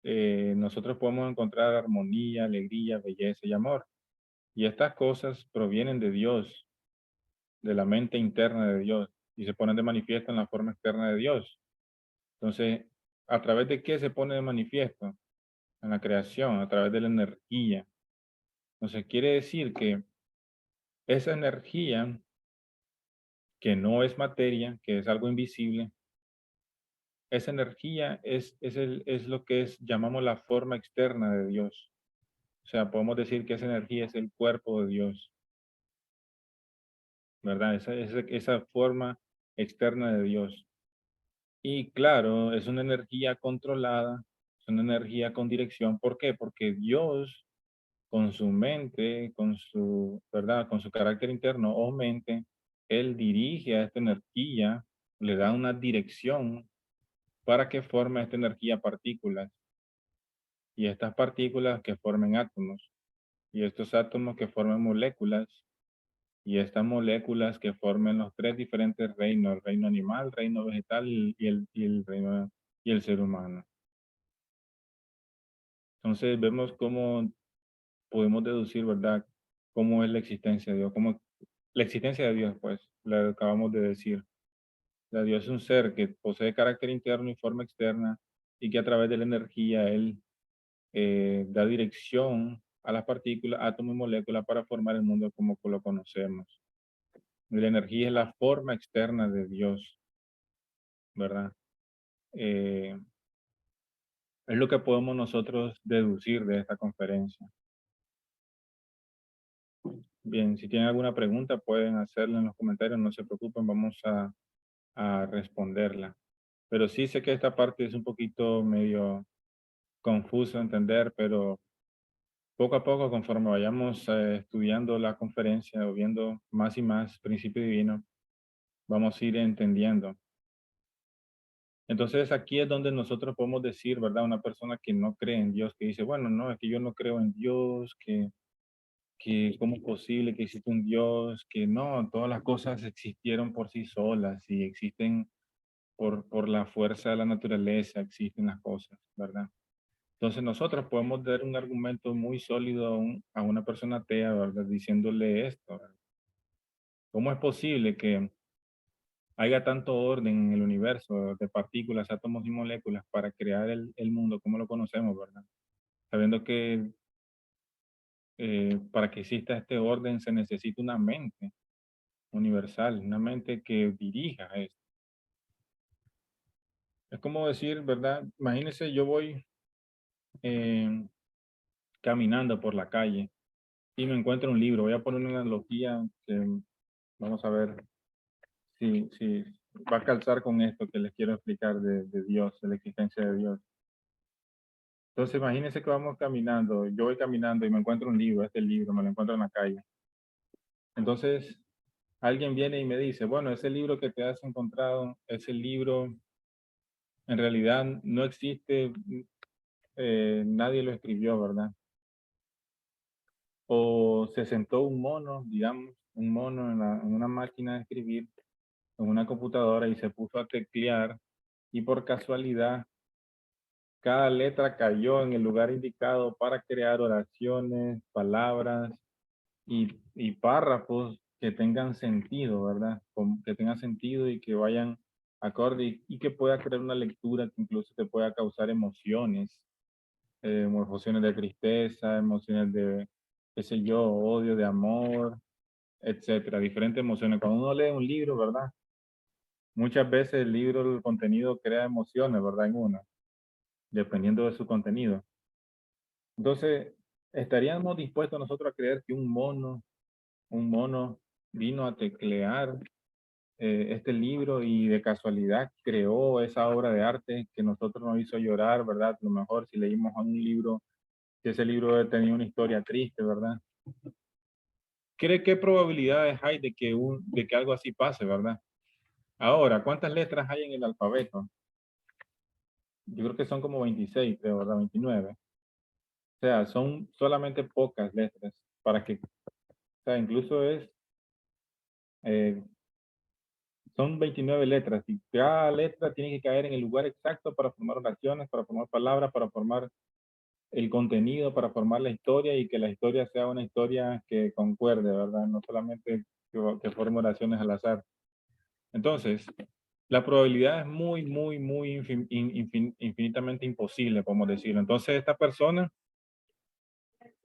nosotros podemos encontrar armonía, alegría, belleza y amor. Y estas cosas provienen de Dios, de la mente interna de Dios, y se ponen de manifiesto en la forma externa de Dios. Entonces, ¿a través de qué se pone de manifiesto? En la creación, a través de la energía. Entonces, quiere decir que esa energía, que no es materia, que es algo invisible, esa energía es lo que llamamos la forma externa de Dios. O sea, podemos decir que esa energía es el cuerpo de Dios, ¿verdad? Esa forma externa de Dios. Y claro, es una energía controlada, es una energía con dirección. ¿Por qué? Porque Dios, con su mente, con su, ¿verdad? Con su carácter interno o mente, Él dirige a esta energía, le da una dirección para que forme esta energía partículas. Y estas partículas que formen átomos. Y estos átomos que formen moléculas. Y estas moléculas que formen los tres diferentes reinos, el reino animal, el reino vegetal y el reino y el ser humano. Entonces vemos cómo podemos deducir, ¿verdad? Cómo es la existencia de Dios, cómo la existencia de Dios, pues, la acabamos de decir. La Dios es un ser que posee carácter interno y forma externa y que a través de la energía Él da dirección a las partículas, átomos y moléculas para formar el mundo como lo conocemos. Y la energía es la forma externa de Dios, ¿verdad? Eh, es lo que podemos nosotros deducir de esta conferencia. Bien, si tienen alguna pregunta pueden hacerla en los comentarios, no se preocupen, vamos a responderla. Pero sí sé que esta parte es un poquito medio confuso entender, pero poco a poco, conforme vayamos estudiando la conferencia o viendo más y más principio divino, vamos a ir entendiendo. Entonces aquí es donde nosotros podemos decir, ¿verdad? Una persona que no cree en Dios, que dice, bueno, no, es que yo no creo en Dios, que cómo es posible que exista un Dios, que no, todas las cosas existieron por sí solas y existen por la fuerza de la naturaleza, existen las cosas, ¿verdad? Entonces nosotros podemos dar un argumento muy sólido a una persona atea, ¿verdad? Diciéndole esto, ¿verdad? ¿Cómo es posible que haya tanto orden en el universo de partículas, átomos y moléculas para crear el mundo como lo conocemos, ¿verdad? Sabiendo que para que exista este orden se necesita una mente universal, una mente que dirija esto. Es como decir, ¿verdad? Imagínense, yo voy eh, caminando por la calle y me encuentro un libro. Voy a poner una analogía que vamos a ver si va a calzar con esto que les quiero explicar de Dios, de la existencia de Dios. Entonces, imagínense que vamos caminando, yo voy caminando y me encuentro un libro, este libro, me lo encuentro en la calle. Entonces, alguien viene y me dice, bueno, ese libro que te has encontrado, ese libro en realidad no existe, nadie lo escribió, ¿verdad? O se sentó un mono, digamos, un mono en una máquina de escribir, en una computadora y se puso a teclear y por casualidad cada letra cayó en el lugar indicado para crear oraciones, palabras y párrafos que tengan sentido, ¿verdad? Que tengan sentido y que vayan acorde y que pueda crear una lectura que incluso te pueda causar emociones, emociones de tristeza, emociones de, qué sé yo, odio, de amor, etcétera, diferentes emociones. Cuando uno lee un libro, ¿verdad? Muchas veces el libro, el contenido crea emociones, ¿verdad? En uno, dependiendo de su contenido. Entonces, ¿estaríamos dispuestos nosotros a creer que un mono vino a teclear este libro y de casualidad creó esa obra de arte que nosotros nos hizo llorar, ¿verdad? A lo mejor si leímos un libro, que ese libro tenía una historia triste, ¿verdad? ¿Qué probabilidades hay de que algo así pase, ¿verdad? Ahora, ¿cuántas letras hay en el alfabeto? Yo creo que son como 26, creo, ¿verdad? 29. O sea, son solamente pocas letras para que, o sea, incluso eh, son 29 letras y cada letra tiene que caer en el lugar exacto para formar oraciones, para formar palabras, para formar el contenido, para formar la historia y que la historia sea una historia que concuerde, ¿verdad? No solamente que forme oraciones al azar. Entonces, la probabilidad es muy infinitamente imposible, podemos decirlo. Entonces, esta persona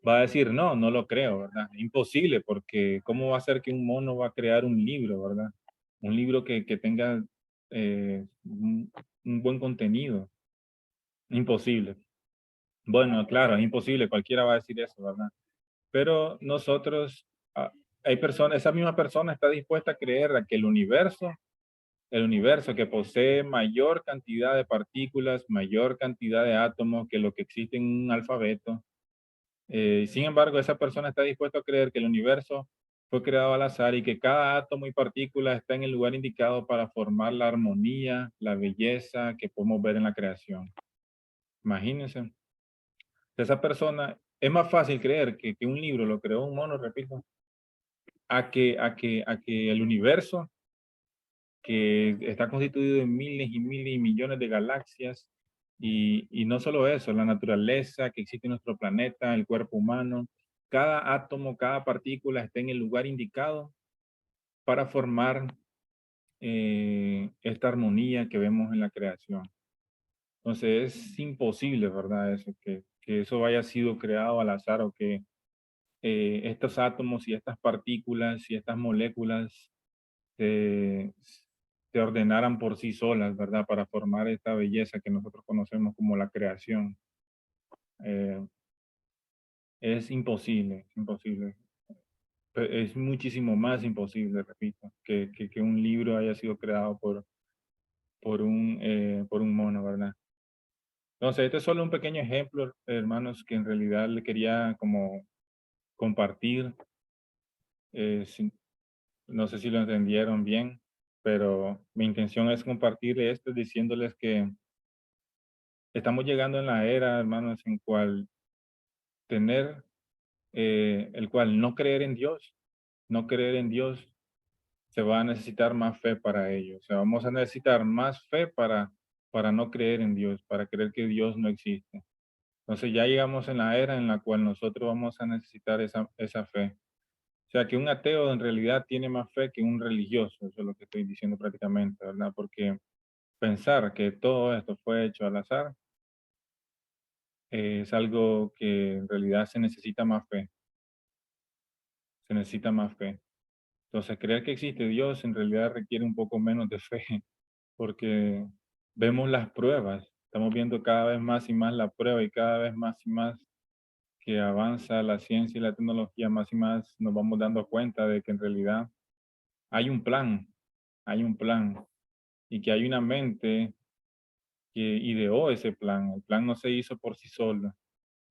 va a decir, no, no lo creo, ¿verdad? Imposible, porque ¿cómo va a ser que un mono va a crear un libro, ¿verdad? Un libro que tenga un buen contenido. Imposible. Bueno, claro, es imposible, cualquiera va a decir eso, ¿verdad? Pero nosotros, ah, hay personas, esa misma persona está dispuesta a creer a que el universo que posee mayor cantidad de partículas, mayor cantidad de átomos que lo que existe en un alfabeto. Sin embargo, esa persona está dispuesta a creer que el universo fue creado al azar y que cada átomo y partícula está en el lugar indicado para formar la armonía, la belleza que podemos ver en la creación. Imagínense. Esa persona, es más fácil creer que un libro lo creó un mono, repito, a que el universo, que está constituido de miles y millones de galaxias, y no solo eso, la naturaleza que existe en nuestro planeta, el cuerpo humano, cada átomo, cada partícula está en el lugar indicado para formar esta armonía que vemos en la creación. Entonces es imposible, ¿verdad? Eso, que eso haya sido creado al azar o que estos átomos y estas partículas y estas moléculas se, se ordenaran por sí solas, ¿verdad? Para formar esta belleza que nosotros conocemos como la creación. Eh, es imposible, es imposible. Es muchísimo más imposible, repito, que un libro haya sido creado por un mono, ¿verdad? Entonces, este es solo un pequeño ejemplo, hermanos, que en realidad le quería como compartir. Sin, No sé si lo entendieron bien, pero mi intención es compartir esto diciéndoles que estamos llegando en la era, hermanos, en cual tener, el cual no creer en Dios, se va a necesitar más fe para ello. O sea, vamos a necesitar más fe para no creer en Dios, para creer que Dios no existe. Entonces ya llegamos en la era en la cual nosotros vamos a necesitar esa fe. O sea, que un ateo en realidad tiene más fe que un religioso, eso es lo que estoy diciendo prácticamente, ¿verdad? Porque pensar que todo esto fue hecho al azar es algo que en realidad se necesita más fe, se necesita más fe. Entonces, creer que existe Dios en realidad requiere un poco menos de fe, porque vemos las pruebas, estamos viendo cada vez más y más la prueba y cada vez más y más que avanza la ciencia y la tecnología, más y más nos vamos dando cuenta de que en realidad hay un plan, hay un plan y que hay una mente que ideó ese plan. El plan no se hizo por sí solo,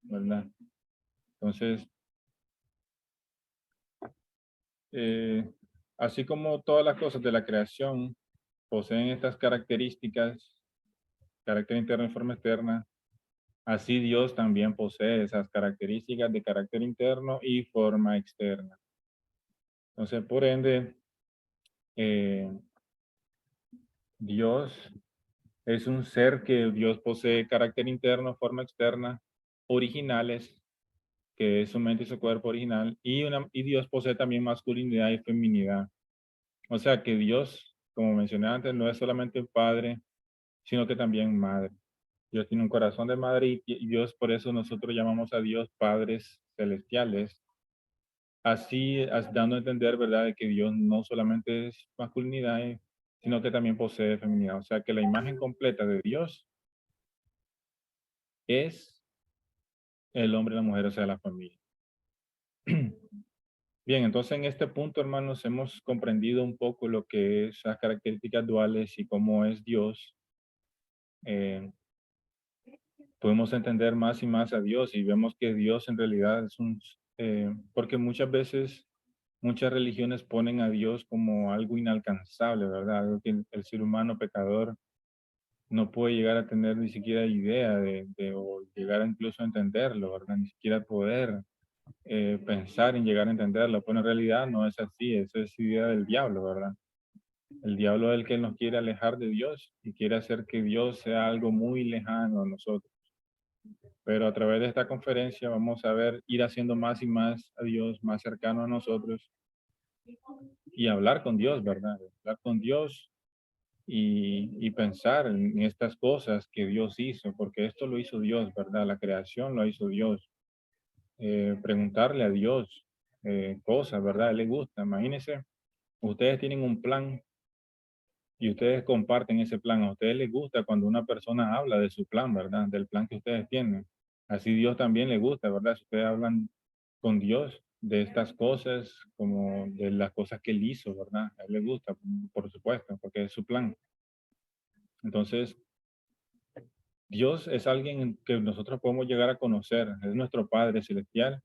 ¿verdad? Entonces, eh, así como todas las cosas de la creación poseen estas características, carácter interno y forma externa, así Dios también posee esas características de carácter interno y forma externa. Entonces, por ende, eh, Dios es un ser que Dios posee carácter interno, forma externa, originales, que es su mente y su cuerpo original, y Dios posee también masculinidad y feminidad. O sea que Dios, como mencioné antes, no es solamente padre, sino que también madre. Dios tiene un corazón de madre y Dios, por eso nosotros llamamos a Dios padres celestiales. Así, dando a entender, ¿verdad?, de que Dios no solamente es masculinidad, sino que también posee feminidad. O sea que la imagen completa de Dios es el hombre y la mujer, o sea, la familia. Bien, entonces en este punto, hermanos, hemos comprendido un poco lo que es las características duales y cómo es Dios. Eh, Podemos entender más y más a Dios y vemos que Dios en realidad es porque muchas veces muchas religiones ponen a Dios como algo inalcanzable, ¿verdad? Algo que el ser humano pecador no puede llegar a tener ni siquiera idea o llegar incluso a entenderlo, ¿verdad? Ni siquiera poder pensar en llegar a entenderlo. Pero en realidad no es así, eso es idea del diablo, ¿verdad? El diablo es el que nos quiere alejar de Dios y quiere hacer que Dios sea algo muy lejano a nosotros. Pero a través de esta conferencia vamos a ver ir haciendo más y más a Dios, más cercano a nosotros y hablar con Dios, ¿verdad? Hablar con Dios y pensar en estas cosas que Dios hizo, porque esto lo hizo Dios, ¿verdad? La creación lo hizo Dios. Preguntarle a Dios cosas, ¿verdad? A él le gusta. Imagínense, ustedes tienen un plan y ustedes comparten ese plan. A ustedes les gusta cuando una persona habla de su plan, ¿verdad? Del plan que ustedes tienen. Así Dios también le gusta, ¿verdad? Si ustedes hablan con Dios de estas cosas, como de las cosas que él hizo, ¿verdad? A él le gusta, por supuesto, porque es su plan. Entonces, Dios es alguien que nosotros podemos llegar a conocer, es nuestro Padre Celestial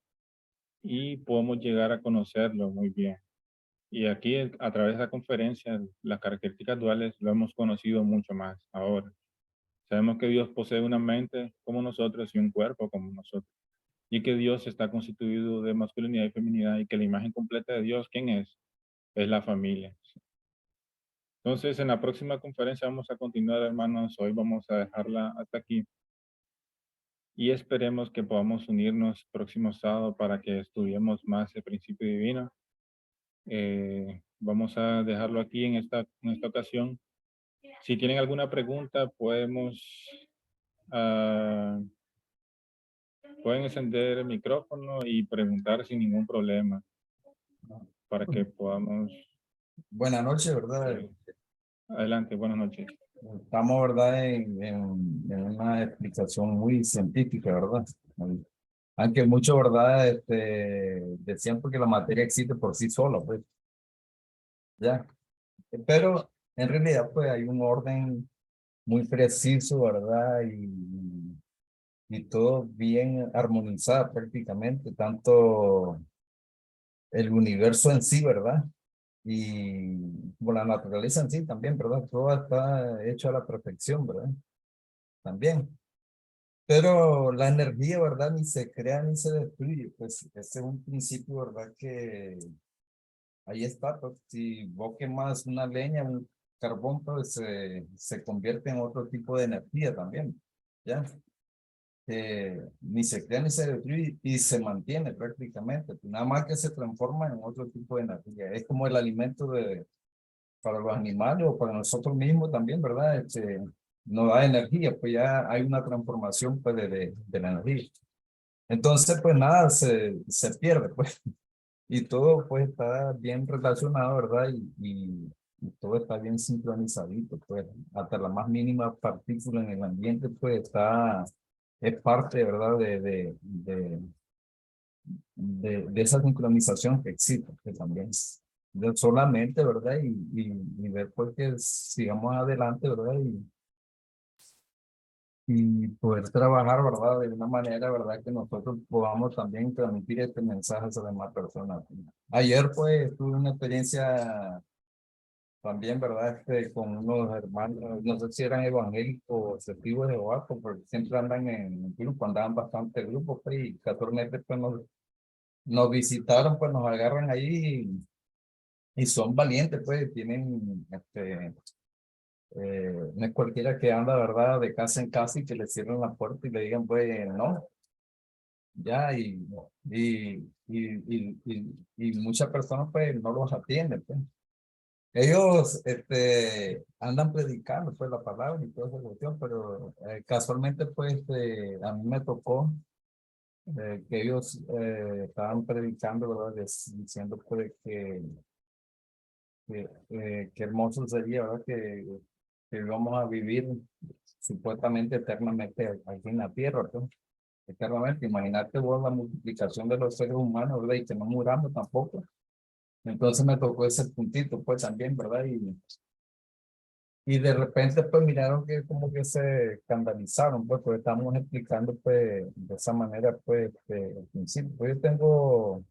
y podemos llegar a conocerlo muy bien. Y aquí, a través de la conferencia, las características duales lo hemos conocido mucho más ahora. Sabemos que Dios posee una mente como nosotros y un cuerpo como nosotros. Y que Dios está constituido de masculinidad y feminidad y que la imagen completa de Dios, ¿quién es? Es la familia. Entonces, en la próxima conferencia vamos a continuar, hermanos. Hoy vamos a dejarla hasta aquí y esperemos que podamos unirnos próximo sábado para que estudiemos más el principio divino. Vamos a dejarlo aquí en esta ocasión. Si tienen alguna pregunta, ah, pueden encender el micrófono y preguntar sin ningún problema para que podamos... Buenas noches, ¿verdad? Adelante, buenas noches. Estamos, ¿verdad? En una explicación muy científica, ¿verdad? Aunque mucho, ¿verdad? Decían porque la materia existe por sí sola, pues, ya. Pero en realidad, pues, hay un orden muy preciso, ¿verdad? Y todo bien armonizado prácticamente, tanto el universo en sí, ¿verdad? Y como la naturaleza en sí también, ¿verdad? Todo está hecho a la perfección, ¿verdad? También. Pero la energía, ¿verdad? Ni se crea ni se destruye. Pues ese es un principio, ¿verdad? Que ahí está. Pues, si vos quemas una leña, un carbón, pues se convierte en otro tipo de energía también. ¿Ya? Ni se crea ni se destruye y se mantiene prácticamente. Pues, nada más que se transforma en otro tipo de energía. Es como el alimento para los animales o para nosotros mismos también, ¿verdad? Nos da energía, pues ya hay una transformación pues, de la energía. Entonces, pues nada, se pierde, pues, y todo pues está bien relacionado, ¿verdad? Y todo está bien sincronizadito, pues, hasta la más mínima partícula en el ambiente, pues, es parte, ¿verdad? De esa sincronización que existe, que también solamente, ¿verdad? Y ver pues que sigamos adelante, ¿verdad? Y poder trabajar, ¿verdad? De una manera, ¿verdad? Que nosotros podamos también transmitir este mensaje a las demás personas. Ayer pues tuve una experiencia también, ¿verdad? Con unos hermanos, no sé si eran evangélicos o testigos de Jehová, porque siempre andan en grupo, andaban bastante grupos, pues, y casualmente pues nos visitaron, pues nos agarran ahí y son valientes, pues tienen, no es cualquiera que anda, ¿verdad? De casa en casa y que le cierren la puerta y le digan, pues, no, ya, y muchas personas, pues, no los atienden, pues. Ellos, andan predicando, pues, la palabra y toda esa cuestión, pero casualmente, pues, a mí me tocó que ellos estaban predicando, ¿verdad? Diciendo, pues, qué hermoso sería, ¿verdad? Que vamos a vivir supuestamente eternamente aquí en la tierra, pues, eternamente. Imagínate vos la multiplicación de los seres humanos, ¿verdad? Y que no muramos tampoco. Entonces me tocó ese puntito, pues, también, ¿verdad? Y de repente, pues, miraron que como que se escandalizaron, pues, porque estamos explicando, pues, de esa manera, pues, al principio. Pues yo tengo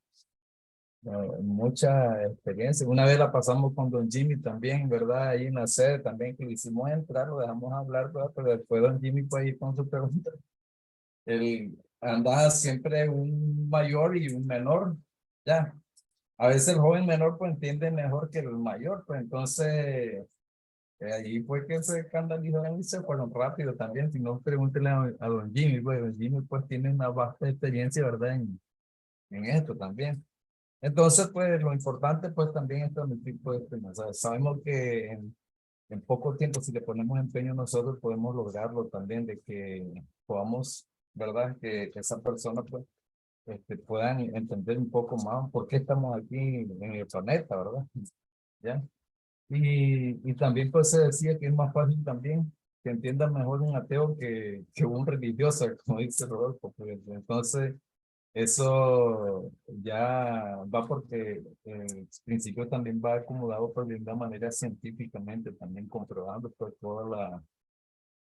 mucha experiencia. Una vez la pasamos con don Jimmy también, ¿verdad? Ahí en la sede también que le hicimos entrar, lo dejamos hablar, ¿verdad? Pero después don Jimmy fue ahí con su pregunta. Él andaba siempre un mayor y un menor, ya. A veces el joven menor pues entiende mejor que el mayor, pues entonces ahí fue que se escandalizaron y se fueron rápido también. Si no, pregúntenle a don Jimmy, pues don Jimmy pues tiene una vasta experiencia, ¿verdad? En esto también. Entonces, pues lo importante pues también es transmitir pues, o sea, sabemos que en poco tiempo, si le ponemos empeño nosotros, podemos lograrlo también, de que podamos, ¿verdad? Que esa persona pues puedan entender un poco más por qué estamos aquí en el planeta, ¿verdad? ¿Ya? Y también pues se decía que es más fácil también que entienda mejor un ateo que un religioso, como dice Rodolfo. Pues, entonces, eso ya va porque el principio también va acomodado pues, de una manera científicamente, también comprobando pues toda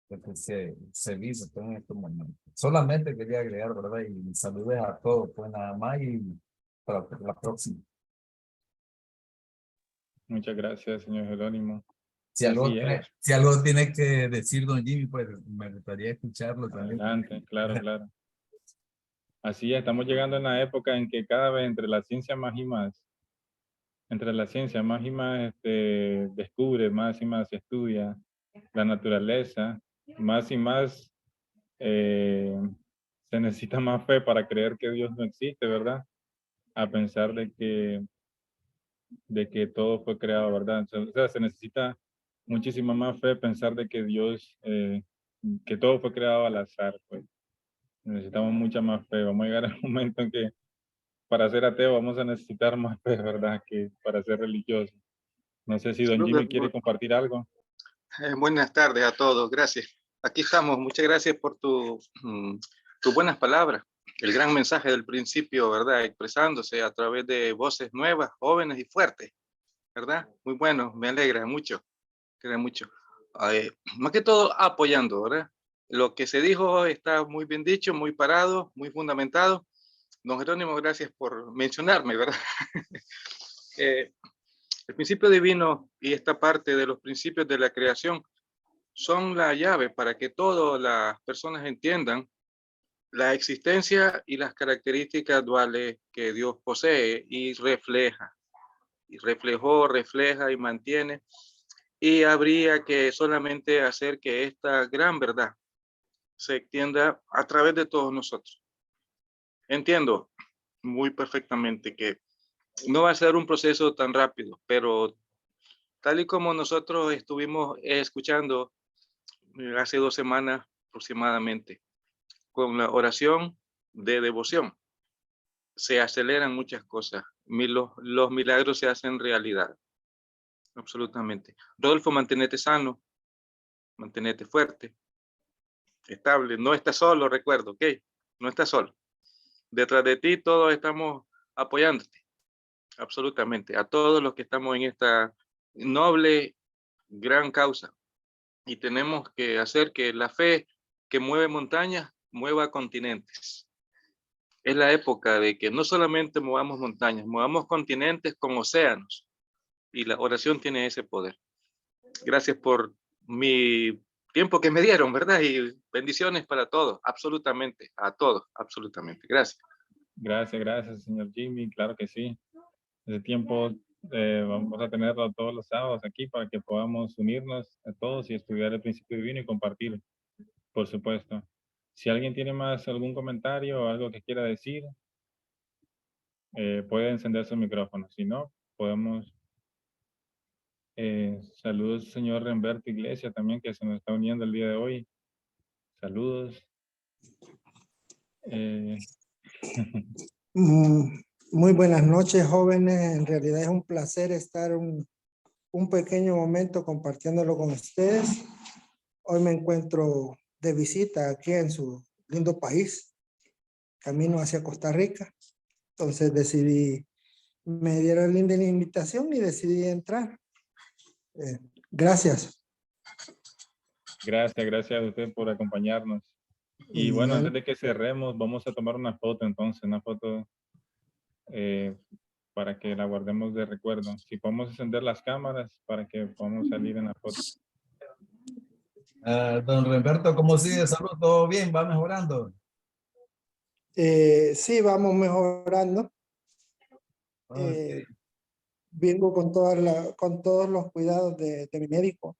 lo que se dice pues, en estos momentos. Solamente quería agregar, ¿verdad? Y saludos a todos, pues nada más y para la próxima. Muchas gracias, señor Jerónimo. Si Así es. si algo tiene que decir don Jimmy, pues me gustaría escucharlo también. Adelante, claro, claro. Así es, estamos llegando a una época en que cada vez entre la ciencia más y más, entre la ciencia más y más descubre, más y más estudia la naturaleza, más y más se necesita más fe para creer que Dios no existe, ¿verdad? A pensar de que todo fue creado, ¿verdad? O sea, se necesita muchísima más fe pensar de que Dios, que todo fue creado al azar, pues. Necesitamos mucha más fe. Vamos a llegar al momento en que para ser ateo vamos a necesitar más fe, ¿verdad? Que para ser religioso. No sé si don Jimmy quiere compartir algo. Buenas tardes a todos, gracias. Aquí estamos, muchas gracias por tus buenas palabras. El gran mensaje del principio, ¿verdad? Expresándose a través de voces nuevas, jóvenes y fuertes, ¿verdad? Muy bueno, me alegra mucho, mucho. Más que todo apoyando, ¿verdad? Lo que se dijo está muy bien dicho, muy parado, muy fundamentado. Don Jerónimo, gracias por mencionarme, ¿verdad? El principio divino y esta parte de los principios de la creación son la llave para que todas las personas entiendan la existencia y las características duales que Dios posee y refleja. Y reflejó, refleja y mantiene. Y habría que solamente hacer que esta gran verdad se extienda a través de todos nosotros. Entiendo muy perfectamente que no va a ser un proceso tan rápido, pero tal y como nosotros estuvimos escuchando hace 2 semanas aproximadamente, con la oración de devoción, se aceleran muchas cosas. Los milagros se hacen realidad, absolutamente. Rodolfo, mantenete sano, mantenete fuerte, estable. No estás solo, recuerdo, ¿ok? No estás solo. Detrás de ti todos estamos apoyándote, absolutamente. A todos los que estamos en esta noble, gran causa. Y tenemos que hacer que la fe que mueve montañas, mueva continentes. Es la época de que no solamente movamos montañas, movamos continentes con océanos. Y la oración tiene ese poder. Gracias por mi tiempo que me dieron, ¿verdad? Y bendiciones para todos, absolutamente, a todos, absolutamente. Gracias. Gracias, gracias, señor Jimmy. Claro que sí. Ese tiempo vamos a tenerlo todos los sábados aquí para que podamos unirnos a todos y estudiar el principio divino y compartir, por supuesto. Si alguien tiene más algún comentario o algo que quiera decir, puede encender su micrófono. Si no, podemos... saludos, señor Remberto Iglesia, también, que se nos está uniendo el día de hoy. Saludos. Muy buenas noches, jóvenes. En realidad es un placer estar un pequeño momento compartiéndolo con ustedes. Hoy me encuentro de visita aquí en su lindo país, camino hacia Costa Rica. Entonces me dieron linda invitación y decidí entrar. Gracias. Gracias a usted por acompañarnos. Y bueno, antes de que cerremos, vamos a tomar una foto entonces, una foto para que la guardemos de recuerdo. Si podemos encender las cámaras para que podamos salir en la foto. Don Roberto, ¿cómo sigue de salud? ¿Todo bien? ¿Va mejorando? Sí, vamos mejorando. Ok, Vengo con, con todos los cuidados de mi médico,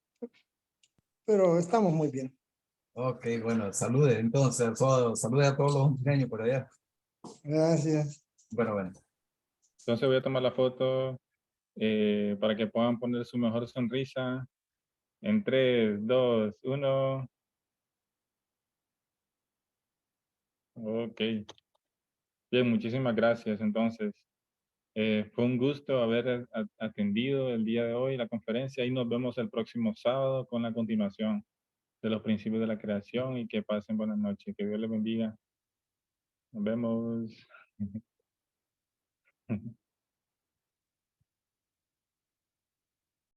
pero estamos muy bien. ok, bueno, salude entonces, salude a todos los hondureños por allá. Gracias. Bueno. Entonces voy a tomar la foto para que puedan poner su mejor sonrisa. En 3, 2, 1. Ok. Bien, muchísimas gracias. Entonces, fue un gusto haber atendido el día de hoy la conferencia y nos vemos el próximo sábado con la continuación de los principios de la creación y que pasen buenas noches. Que Dios les bendiga. Nos vemos.